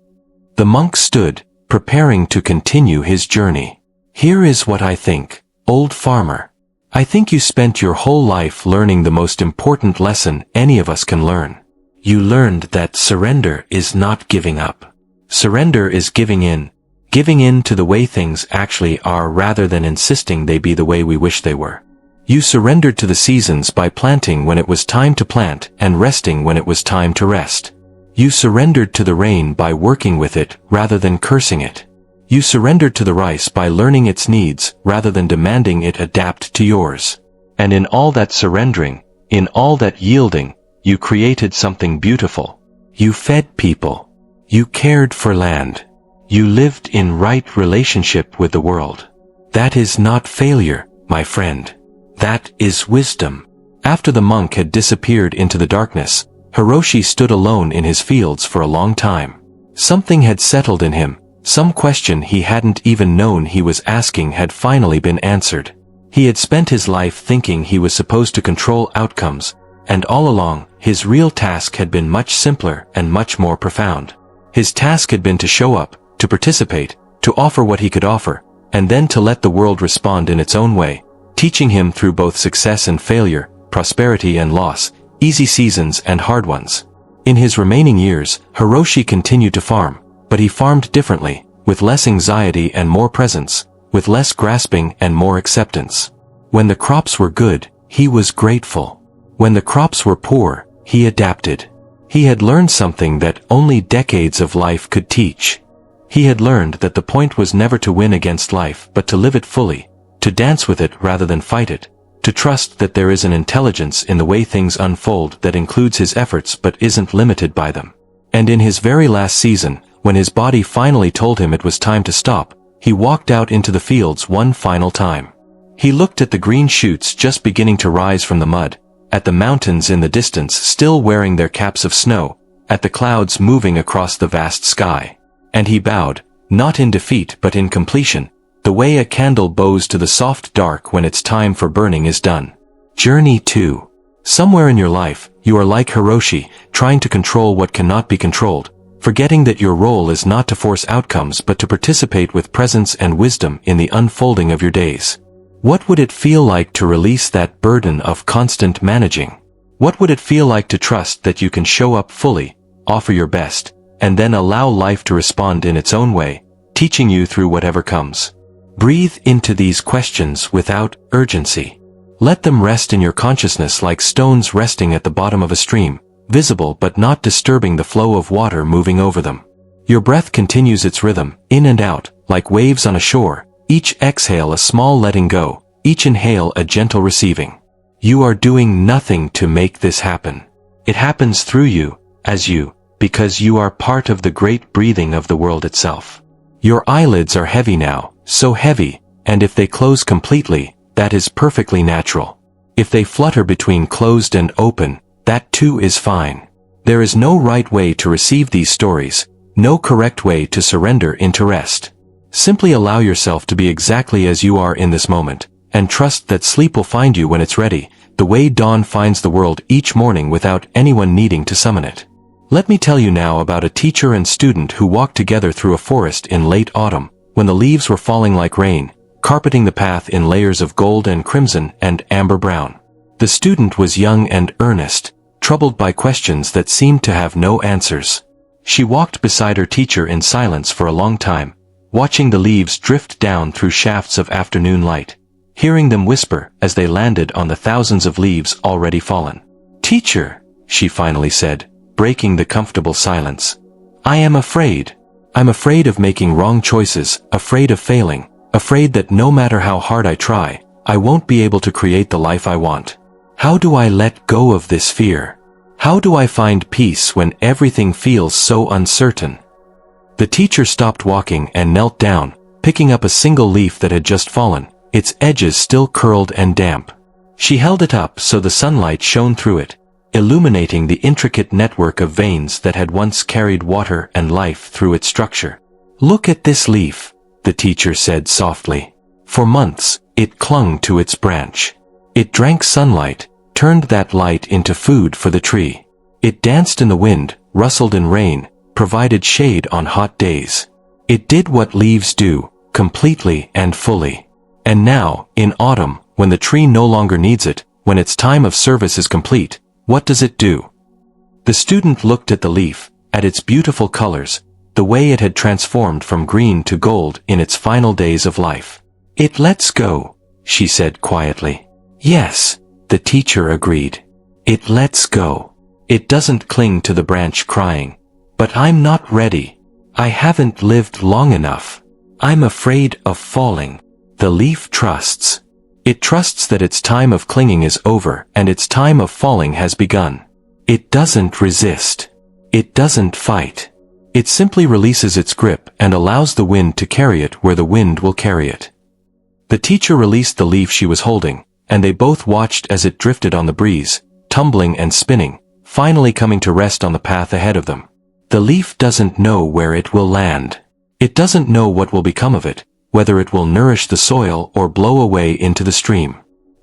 The monk stood, preparing to continue his journey. Here is what I think, old farmer. I think you spent your whole life learning the most important lesson any of us can learn. You learned that surrender is not giving up. Surrender is giving in to the way things actually are rather than insisting they be the way we wish they were. You surrendered to the seasons by planting when it was time to plant and resting when it was time to rest. You surrendered to the rain by working with it rather than cursing it. You surrendered to the rice by learning its needs rather than demanding it adapt to yours. And in all that surrendering, in all that yielding, you created something beautiful. You fed people. You cared for land. You lived in right relationship with the world. That is not failure, my friend. That is wisdom. After the monk had disappeared into the darkness, Hiroshi stood alone in his fields for a long time. Something had settled in him. Some question he hadn't even known he was asking had finally been answered. He had spent his life thinking he was supposed to control outcomes, and all along, his real task had been much simpler and much more profound. His task had been to show up, to participate, to offer what he could offer, and then to let the world respond in its own way, teaching him through both success and failure, prosperity and loss, easy seasons and hard ones. In his remaining years, Hiroshi continued to farm, but he farmed differently, with less anxiety and more presence, with less grasping and more acceptance. When the crops were good, he was grateful. When the crops were poor, he adapted. He had learned something that only decades of life could teach. He had learned that the point was never to win against life but to live it fully, to dance with it rather than fight it, to trust that there is an intelligence in the way things unfold that includes his efforts but isn't limited by them. And in his very last season, when his body finally told him it was time to stop, he walked out into the fields one final time. He looked at the green shoots just beginning to rise from the mud, at the mountains in the distance still wearing their caps of snow, at the clouds moving across the vast sky. And he bowed, not in defeat but in completion, the way a candle bows to the soft dark when its time for burning is done. Journey 2. Somewhere in your life, you are like Hiroshi, trying to control what cannot be controlled, forgetting that your role is not to force outcomes but to participate with presence and wisdom in the unfolding of your days. What would it feel like to release that burden of constant managing? What would it feel like to trust that you can show up fully, offer your best, and then allow life to respond in its own way, teaching you through whatever comes? Breathe into these questions without urgency. Let them rest in your consciousness like stones resting at the bottom of a stream, visible but not disturbing the flow of water moving over them. Your breath continues its rhythm, in and out, like waves on a shore, each exhale a small letting go, each inhale a gentle receiving. You are doing nothing to make this happen. It happens through you, as you, because you are part of the great breathing of the world itself. Your eyelids are heavy now, so heavy, and if they close completely, that is perfectly natural. If they flutter between closed and open, that too is fine. There is no right way to receive these stories, no correct way to surrender into rest. Simply allow yourself to be exactly as you are in this moment, and trust that sleep will find you when it's ready, the way dawn finds the world each morning without anyone needing to summon it. Let me tell you now about a teacher and student who walked together through a forest in late autumn, when the leaves were falling like rain, carpeting the path in layers of gold and crimson and amber brown. The student was young and earnest, troubled by questions that seemed to have no answers. She walked beside her teacher in silence for a long time, watching the leaves drift down through shafts of afternoon light, hearing them whisper as they landed on the thousands of leaves already fallen. "Teacher," she finally said, breaking the comfortable silence, "I am afraid. I'm afraid of making wrong choices, afraid of failing, afraid that no matter how hard I try, I won't be able to create the life I want. How do I let go of this fear? How do I find peace when everything feels so uncertain? The teacher stopped walking and knelt down, picking up a single leaf that had just fallen, its edges still curled and damp. She held it up so the sunlight shone through it, illuminating the intricate network of veins that had once carried water and life through its structure. "Look at this leaf," the teacher said softly. For months, it clung to its branch. It drank sunlight, turned that light into food for the tree. It danced in the wind, rustled in rain, provided shade on hot days. It did what leaves do, completely and fully. And now, in autumn, when the tree no longer needs it, when its time of service is complete, what does it do? The student looked at the leaf, at its beautiful colors, the way it had transformed from green to gold in its final days of life. "It lets go," she said quietly. "Yes," the teacher agreed. "It lets go. It doesn't cling to the branch crying, 'But I'm not ready. I haven't lived long enough. I'm afraid of falling.' The leaf trusts. It trusts that its time of clinging is over and its time of falling has begun. It doesn't resist. It doesn't fight. It simply releases its grip and allows the wind to carry it where the wind will carry it." The teacher released the leaf she was holding, and they both watched as it drifted on the breeze, tumbling and spinning, finally coming to rest on the path ahead of them. The leaf doesn't know where it will land. It doesn't know what will become of it, whether it will nourish the soil or blow away into the stream.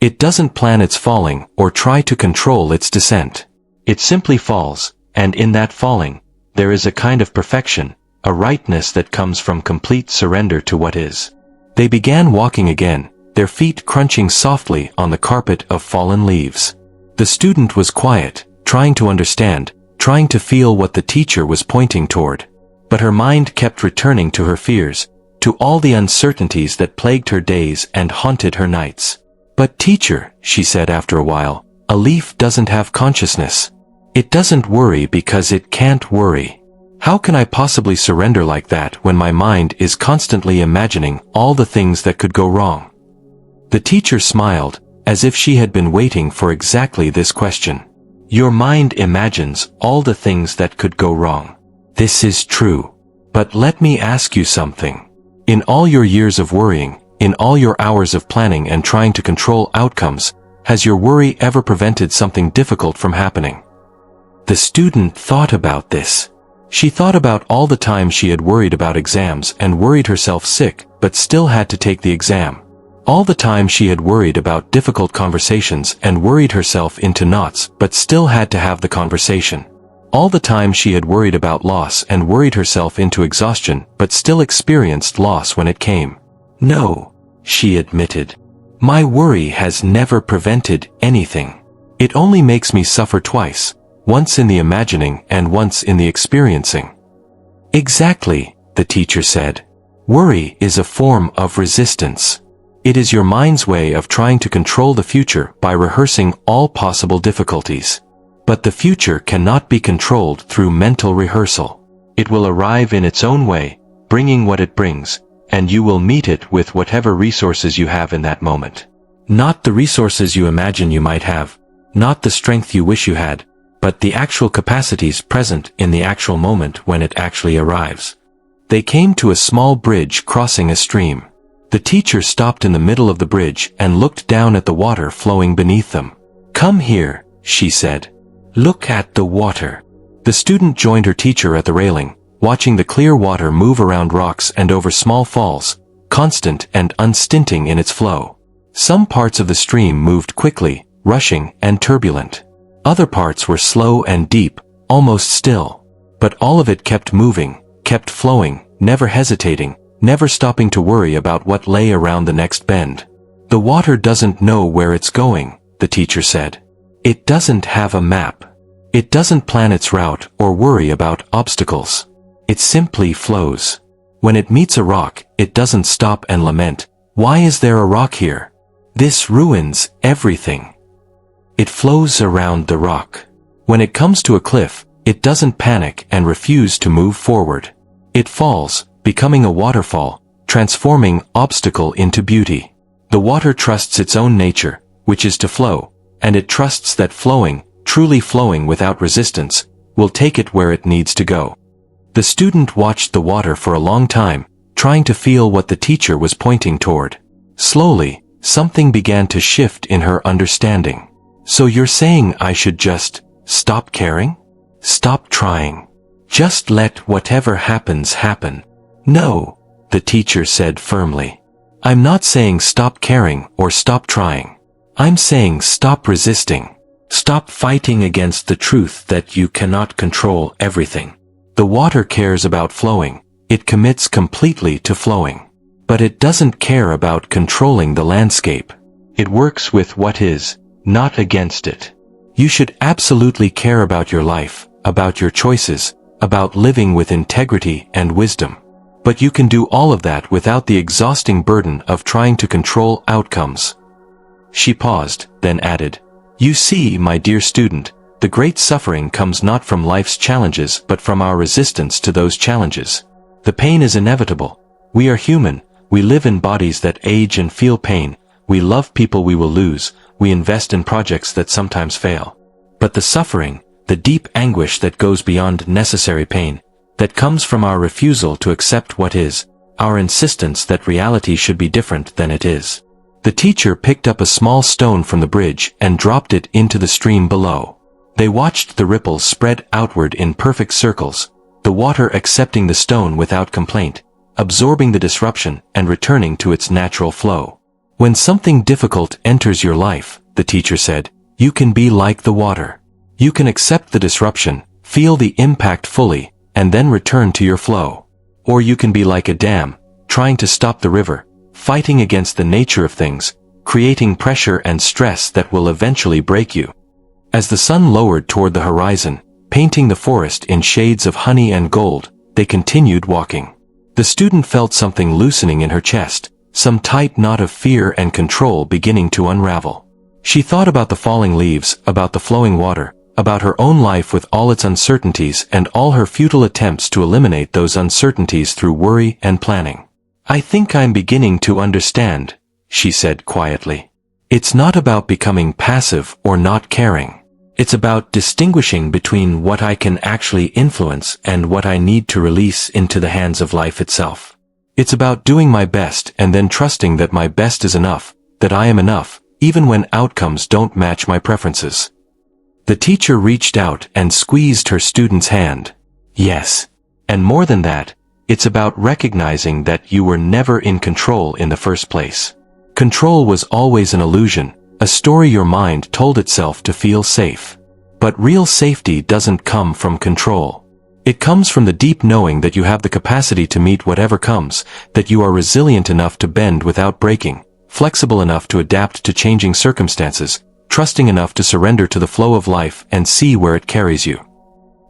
It doesn't plan its falling or try to control its descent. It simply falls, and in that falling, there is a kind of perfection, a rightness that comes from complete surrender to what is. They began walking again, their feet crunching softly on the carpet of fallen leaves. The student was quiet, trying to understand, trying to feel what the teacher was pointing toward. But her mind kept returning to her fears, to all the uncertainties that plagued her days and haunted her nights. "But teacher," she said after a while, "a leaf doesn't have consciousness. It doesn't worry because it can't worry. How can I possibly surrender like that when my mind is constantly imagining all the things that could go wrong?" The teacher smiled, as if she had been waiting for exactly this question. "Your mind imagines all the things that could go wrong. This is true. But let me ask you something. In all your years of worrying, in all your hours of planning and trying to control outcomes, has your worry ever prevented something difficult from happening?" The student thought about this. She thought about all the times she had worried about exams and worried herself sick, but still had to take the exam. All the time she had worried about difficult conversations and worried herself into knots, but still had to have the conversation. All the time she had worried about loss and worried herself into exhaustion, but still experienced loss when it came. "No," she admitted. "My worry has never prevented anything. It only makes me suffer twice, once in the imagining and once in the experiencing." "Exactly," the teacher said. "Worry is a form of resistance. It is your mind's way of trying to control the future by rehearsing all possible difficulties. But the future cannot be controlled through mental rehearsal. It will arrive in its own way, bringing what it brings, and you will meet it with whatever resources you have in that moment. Not the resources you imagine you might have, not the strength you wish you had, but the actual capacities present in the actual moment when it actually arrives." They came to a small bridge crossing a stream. The teacher stopped in the middle of the bridge and looked down at the water flowing beneath them. "Come here," she said. "Look at the water." The student joined her teacher at the railing, watching the clear water move around rocks and over small falls, constant and unstinting in its flow. Some parts of the stream moved quickly, rushing and turbulent. Other parts were slow and deep, almost still. But all of it kept moving, kept flowing, never hesitating, never stopping to worry about what lay around the next bend. "The water doesn't know where it's going," the teacher said. "It doesn't have a map. It doesn't plan its route or worry about obstacles. It simply flows. When it meets a rock, it doesn't stop and lament, 'Why is there a rock here? This ruins everything.' It flows around the rock. When it comes to a cliff, it doesn't panic and refuse to move forward. It falls, becoming a waterfall, transforming obstacle into beauty. The water trusts its own nature, which is to flow, and it trusts that flowing, truly flowing without resistance, will take it where it needs to go. The student watched the water for a long time, trying to feel what the teacher was pointing toward. Slowly, something began to shift in her understanding. So you're saying I should just stop caring? Stop trying? Just let whatever happens happen? No, the teacher said firmly. I'm not saying stop caring or stop trying. I'm saying stop resisting. Stop fighting against the truth that you cannot control everything. The water cares about flowing. It commits completely to flowing. But it doesn't care about controlling the landscape. It works with what is, not against it. You should absolutely care about your life, about your choices, about living with integrity and wisdom. But you can do all of that without the exhausting burden of trying to control outcomes. She paused, then added, You see, my dear student, the great suffering comes not from life's challenges but from our resistance to those challenges. The pain is inevitable. We are human. We live in bodies that age and feel pain. We love people we will lose. We invest in projects that sometimes fail. But the suffering, the deep anguish that goes beyond necessary pain, that comes from our refusal to accept what is, our insistence that reality should be different than it is. The teacher picked up a small stone from the bridge and dropped it into the stream below. They watched the ripples spread outward in perfect circles, the water accepting the stone without complaint, absorbing the disruption and returning to its natural flow. When something difficult enters your life, the teacher said, you can be like the water. You can accept the disruption, feel the impact fully, and then return to your flow. Or you can be like a dam, trying to stop the river, fighting against the nature of things, creating pressure and stress that will eventually break you. As the sun lowered toward the horizon, painting the forest in shades of honey and gold, they continued walking. The student felt something loosening in her chest, some tight knot of fear and control beginning to unravel. She thought about the falling leaves, about the flowing water, about her own life with all its uncertainties and all her futile attempts to eliminate those uncertainties through worry and planning. I think I'm beginning to understand, she said quietly. It's not about becoming passive or not caring. It's about distinguishing between what I can actually influence and what I need to release into the hands of life itself. It's about doing my best and then trusting that my best is enough, that I am enough, even when outcomes don't match my preferences. The teacher reached out and squeezed her student's hand. Yes. And more than that, it's about recognizing that you were never in control in the first place. Control was always an illusion, a story your mind told itself to feel safe. But real safety doesn't come from control. It comes from the deep knowing that you have the capacity to meet whatever comes, that you are resilient enough to bend without breaking, flexible enough to adapt to changing circumstances, trusting enough to surrender to the flow of life and see where it carries you.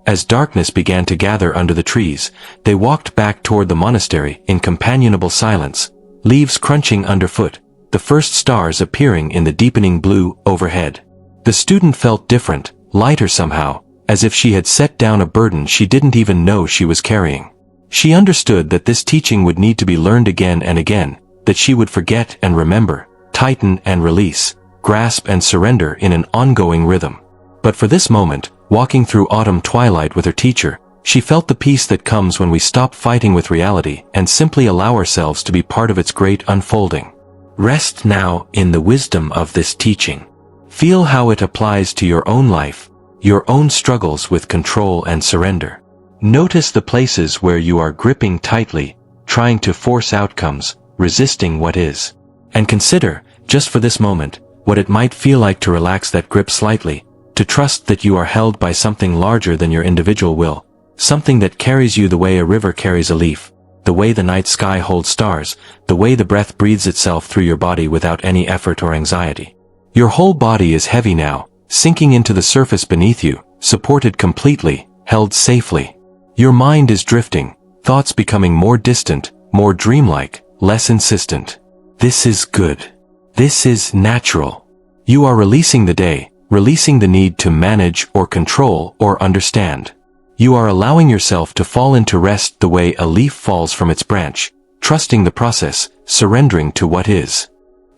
As darkness began to gather under the trees, they walked back toward the monastery in companionable silence, leaves crunching underfoot, the first stars appearing in the deepening blue overhead. The student felt different, lighter somehow, as if she had set down a burden she didn't even know she was carrying. She understood that this teaching would need to be learned again and again, that she would forget and remember, tighten and release, grasp and surrender in an ongoing rhythm. But for this moment, walking through autumn twilight with her teacher, she felt the peace that comes when we stop fighting with reality and simply allow ourselves to be part of its great unfolding. Rest now in the wisdom of this teaching. Feel how it applies to your own life, your own struggles with control and surrender. Notice the places where you are gripping tightly, trying to force outcomes, resisting what is. And consider, just for this moment, what it might feel like to relax that grip slightly, to trust that you are held by something larger than your individual will, something that carries you the way a river carries a leaf, the way the night sky holds stars, the way the breath breathes itself through your body without any effort or anxiety. Your whole body is heavy now, sinking into the surface beneath you, supported completely, held safely. Your mind is drifting, thoughts becoming more distant, more dreamlike, less insistent. This is good. This is natural. You are releasing the day, releasing the need to manage or control or understand. You are allowing yourself to fall into rest the way a leaf falls from its branch, trusting the process, surrendering to what is.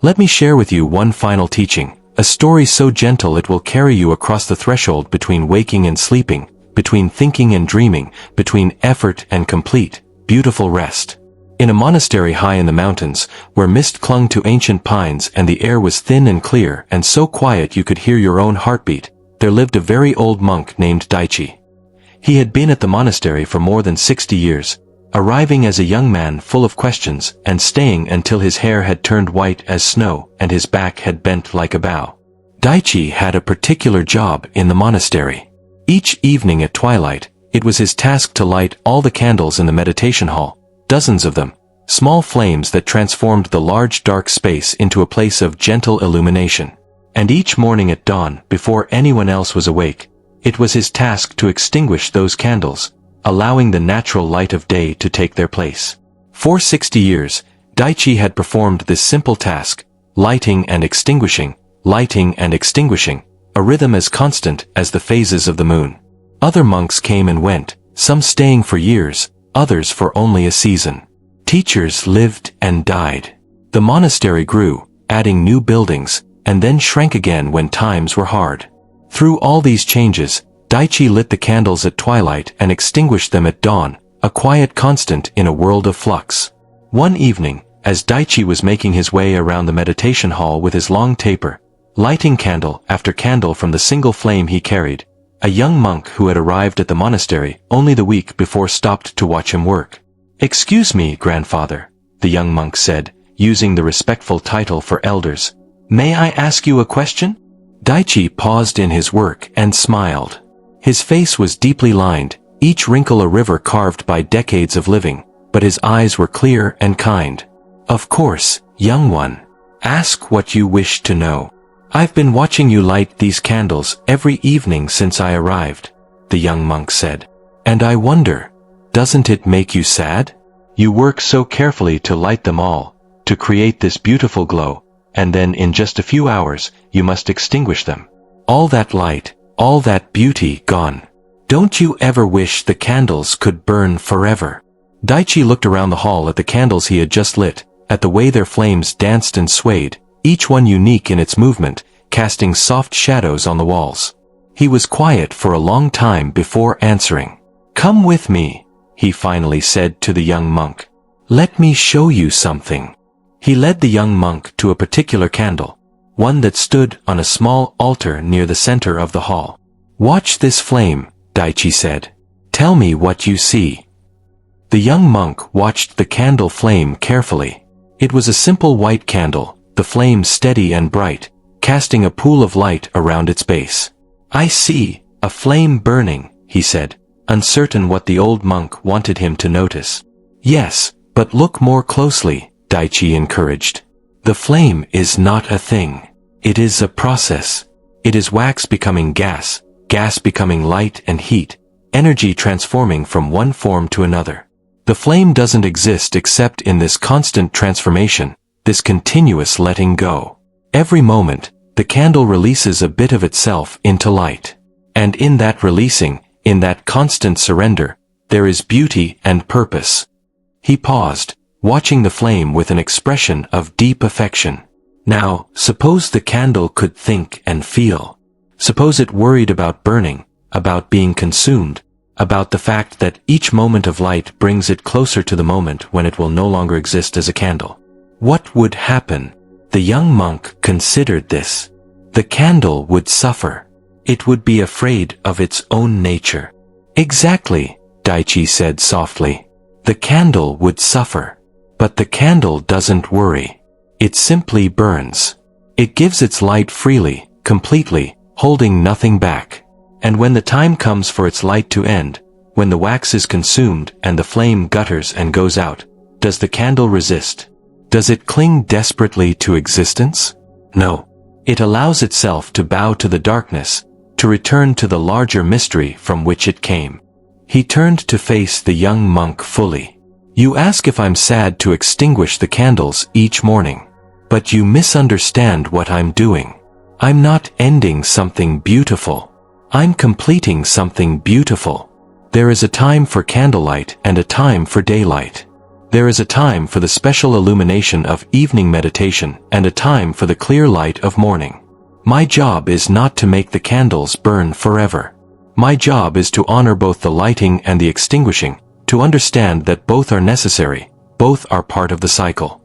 Let me share with you one final teaching, a story so gentle it will carry you across the threshold between waking and sleeping, between thinking and dreaming, between effort and complete, beautiful rest. In a monastery high in the mountains, where mist clung to ancient pines and the air was thin and clear and so quiet you could hear your own heartbeat, there lived a very old monk named Daichi. He had been at the monastery for more than 60 years, arriving as a young man full of questions and staying until his hair had turned white as snow and his back had bent like a bow. Daichi had a particular job in the monastery. Each evening at twilight, it was his task to light all the candles in the meditation hall, dozens of them, small flames that transformed the large dark space into a place of gentle illumination. And each morning at dawn, before anyone else was awake, it was his task to extinguish those candles, allowing the natural light of day to take their place. For 60 years, Daichi had performed this simple task, lighting and extinguishing, a rhythm as constant as the phases of the moon. Other monks came and went, some staying for years, others for only a season. Teachers lived and died. The monastery grew, adding new buildings, and then shrank again when times were hard. Through all these changes, Daichi lit the candles at twilight and extinguished them at dawn, a quiet constant in a world of flux. One evening, as Daichi was making his way around the meditation hall with his long taper, lighting candle after candle from the single flame he carried, a young monk who had arrived at the monastery only the week before stopped to watch him work. "Excuse me, grandfather," the young monk said, using the respectful title for elders. "May I ask you a question?" Daichi paused in his work and smiled. His face was deeply lined, each wrinkle a river carved by decades of living, but his eyes were clear and kind. "Of course, young one. Ask what you wish to know." "I've been watching you light these candles every evening since I arrived," the young monk said. "And I wonder, doesn't it make you sad? You work so carefully to light them all, to create this beautiful glow, and then in just a few hours, you must extinguish them. All that light, all that beauty gone. Don't you ever wish the candles could burn forever?" Daichi looked around the hall at the candles he had just lit, at the way their flames danced and swayed, each one unique in its movement, casting soft shadows on the walls. He was quiet for a long time before answering. "Come with me," he finally said to the young monk. "Let me show you something." He led the young monk to a particular candle, one that stood on a small altar near the center of the hall. "Watch this flame," Daichi said. "Tell me what you see." The young monk watched the candle flame carefully. It was a simple white candle, the flame steady and bright, casting a pool of light around its base. "I see, a flame burning," he said, uncertain what the old monk wanted him to notice. "Yes, but look more closely," Daichi encouraged. "The flame is not a thing. It is a process. It is wax becoming gas, gas becoming light and heat, energy transforming from one form to another. The flame doesn't exist except in this constant transformation, this continuous letting go. Every moment, the candle releases a bit of itself into light. And in that releasing, in that constant surrender, there is beauty and purpose." He paused, watching the flame with an expression of deep affection. "Now, suppose the candle could think and feel. Suppose it worried about burning, about being consumed, about the fact that each moment of light brings it closer to the moment when it will no longer exist as a candle. What would happen?" The young monk considered this. "The candle would suffer. It would be afraid of its own nature." "Exactly," Daichi said softly. "The candle would suffer. But the candle doesn't worry. It simply burns. It gives its light freely, completely, holding nothing back. And when the time comes for its light to end, when the wax is consumed and the flame gutters and goes out, does the candle resist? Does it cling desperately to existence? No. It allows itself to bow to the darkness, to return to the larger mystery from which it came." He turned to face the young monk fully. "You ask if I'm sad to extinguish the candles each morning. But you misunderstand what I'm doing. I'm not ending something beautiful. I'm completing something beautiful. There is a time for candlelight and a time for daylight. There is a time for the special illumination of evening meditation and a time for the clear light of morning. My job is not to make the candles burn forever. My job is to honor both the lighting and the extinguishing, to understand that both are necessary, both are part of the cycle.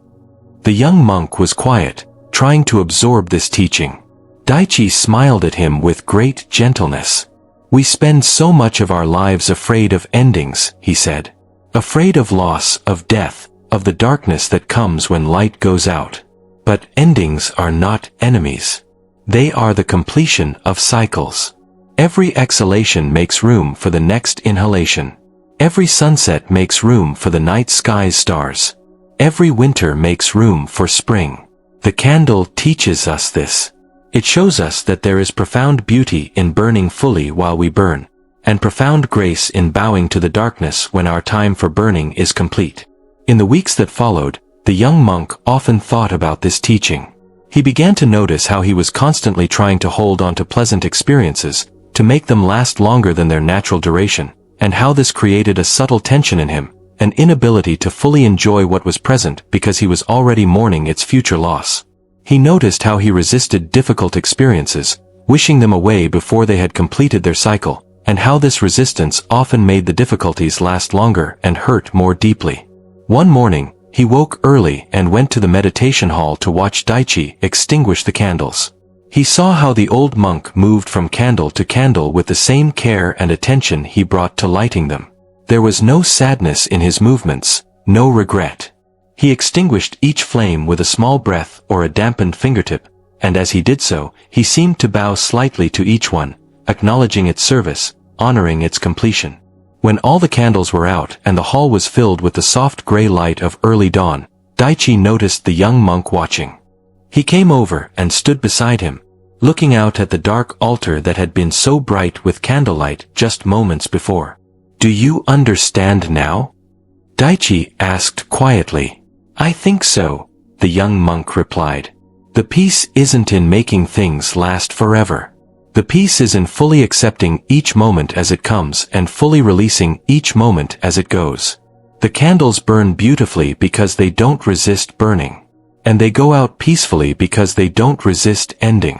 The young monk was quiet, trying to absorb this teaching. Daichi smiled at him with great gentleness. We spend so much of our lives afraid of endings, he said. Afraid of loss, of death, of the darkness that comes when light goes out. But endings are not enemies. They are the completion of cycles. Every exhalation makes room for the next inhalation. Every sunset makes room for the night sky's stars. Every winter makes room for spring. The candle teaches us this. It shows us that there is profound beauty in burning fully while we burn, and profound grace in bowing to the darkness when our time for burning is complete. In the weeks that followed, the young monk often thought about this teaching. He began to notice how he was constantly trying to hold on to pleasant experiences, to make them last longer than their natural duration, and how this created a subtle tension in him, an inability to fully enjoy what was present because he was already mourning its future loss. He noticed how he resisted difficult experiences, wishing them away before they had completed their cycle, and how this resistance often made the difficulties last longer and hurt more deeply. One morning, he woke early and went to the meditation hall to watch Daichi extinguish the candles. He saw how the old monk moved from candle to candle with the same care and attention he brought to lighting them. There was no sadness in his movements, no regret. He extinguished each flame with a small breath or a dampened fingertip, and as he did so, he seemed to bow slightly to each one, acknowledging its service, honoring its completion. When all the candles were out and the hall was filled with the soft gray light of early dawn, Daichi noticed the young monk watching. He came over and stood beside him, looking out at the dark altar that had been so bright with candlelight just moments before. "Do you understand now?" Daichi asked quietly. "I think so," the young monk replied. "The peace isn't in making things last forever. The peace is in fully accepting each moment as it comes and fully releasing each moment as it goes. The candles burn beautifully because they don't resist burning. And they go out peacefully because they don't resist ending."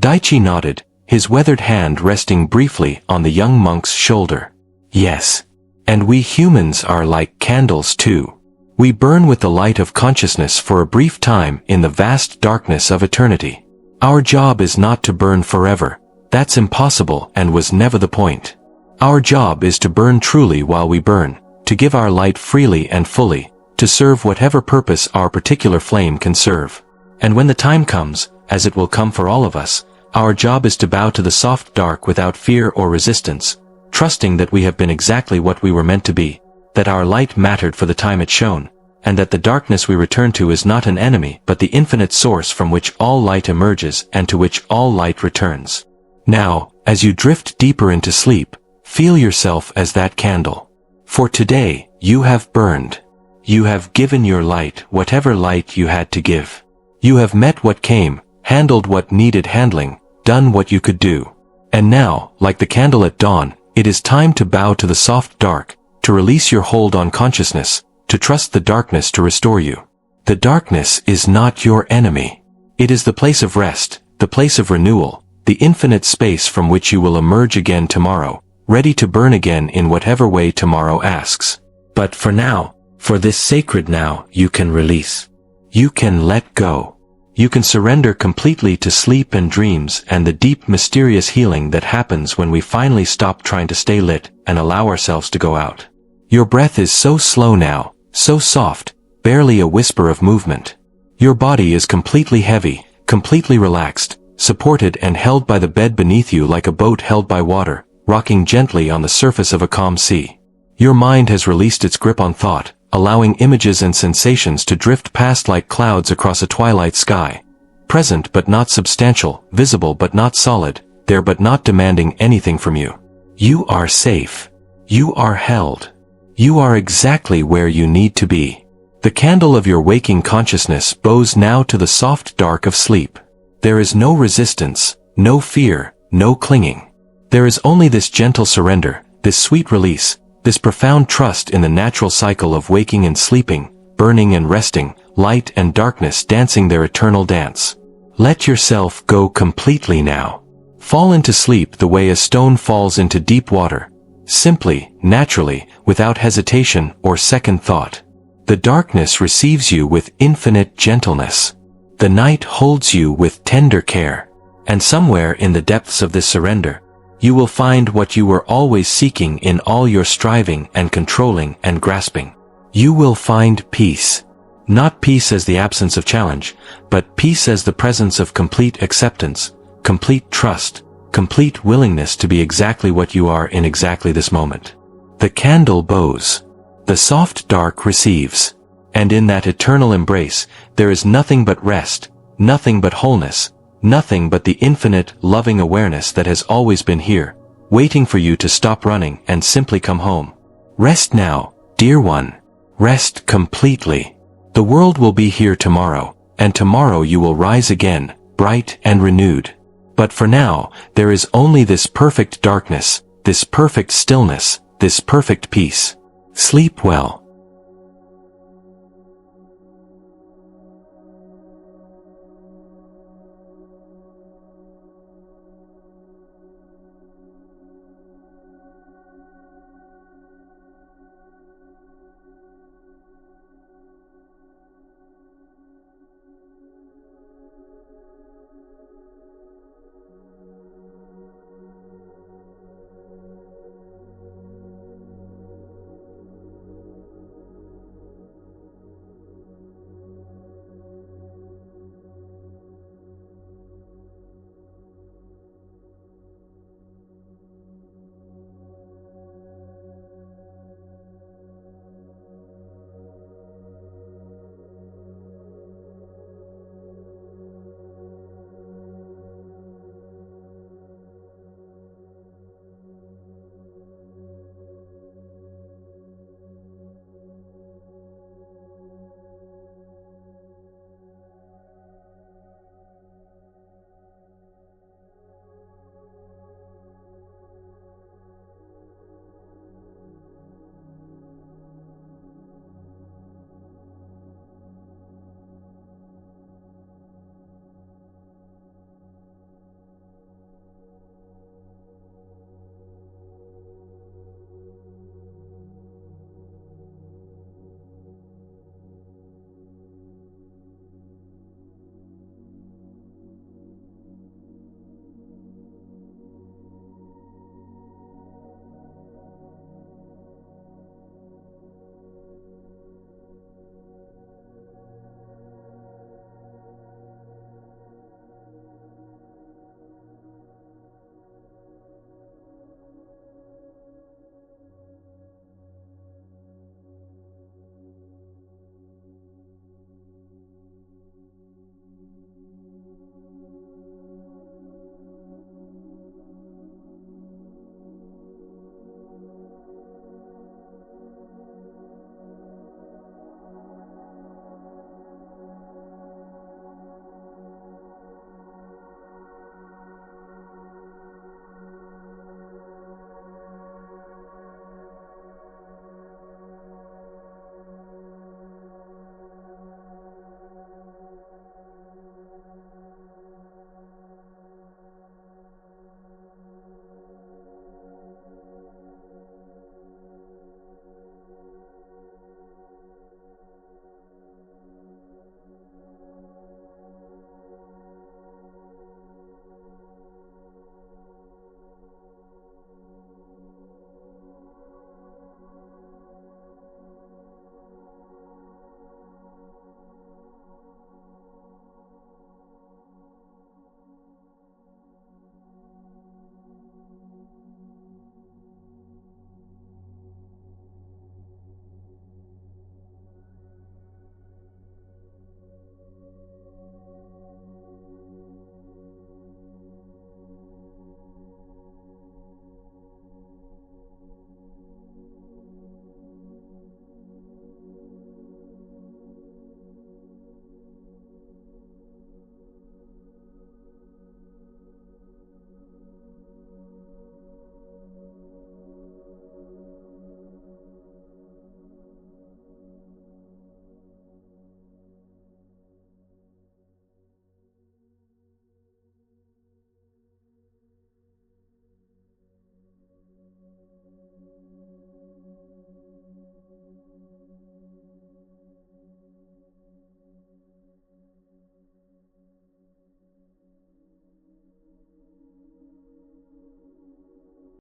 Daichi nodded, his weathered hand resting briefly on the young monk's shoulder. "Yes. And we humans are like candles too. We burn with the light of consciousness for a brief time in the vast darkness of eternity. Our job is not to burn forever. That's impossible and was never the point. Our job is to burn truly while we burn, to give our light freely and fully, to serve whatever purpose our particular flame can serve. And when the time comes, as it will come for all of us, our job is to bow to the soft dark without fear or resistance, trusting that we have been exactly what we were meant to be, that our light mattered for the time it shone, and that the darkness we return to is not an enemy but the infinite source from which all light emerges and to which all light returns. Now, as you drift deeper into sleep, feel yourself as that candle. For today, you have burned. You have given your light whatever light you had to give. You have met what came, handled what needed handling, done what you could do. And now, like the candle at dawn, it is time to bow to the soft dark, to release your hold on consciousness, to trust the darkness to restore you. The darkness is not your enemy. It is the place of rest, the place of renewal, the infinite space from which you will emerge again tomorrow, ready to burn again in whatever way tomorrow asks. But for now, for this sacred now, you can release. You can let go. You can surrender completely to sleep and dreams and the deep mysterious healing that happens when we finally stop trying to stay lit and allow ourselves to go out. Your breath is so slow now, so soft, barely a whisper of movement. Your body is completely heavy, completely relaxed, supported and held by the bed beneath you like a boat held by water, rocking gently on the surface of a calm sea. Your mind has released its grip on thought, allowing images and sensations to drift past like clouds across a twilight sky. Present but not substantial, visible but not solid, there but not demanding anything from you. You are safe. You are held. You are exactly where you need to be. The candle of your waking consciousness bows now to the soft dark of sleep. There is no resistance, no fear, no clinging. There is only this gentle surrender, this sweet release, this profound trust in the natural cycle of waking and sleeping, burning and resting, light and darkness dancing their eternal dance. Let yourself go completely now. Fall into sleep the way a stone falls into deep water, simply, naturally, without hesitation or second thought. The darkness receives you with infinite gentleness. The night holds you with tender care. And somewhere in the depths of this surrender, you will find what you were always seeking in all your striving and controlling and grasping. You will find peace. Not peace as the absence of challenge, but peace as the presence of complete acceptance, complete trust, complete willingness to be exactly what you are in exactly this moment. The candle bows. The soft dark receives. And in that eternal embrace, there is nothing but rest, nothing but wholeness, nothing but the infinite, loving awareness that has always been here, waiting for you to stop running and simply come home. Rest now, dear one. Rest completely. The world will be here tomorrow, and tomorrow you will rise again, bright and renewed. But for now, there is only this perfect darkness, this perfect stillness, this perfect peace. Sleep well.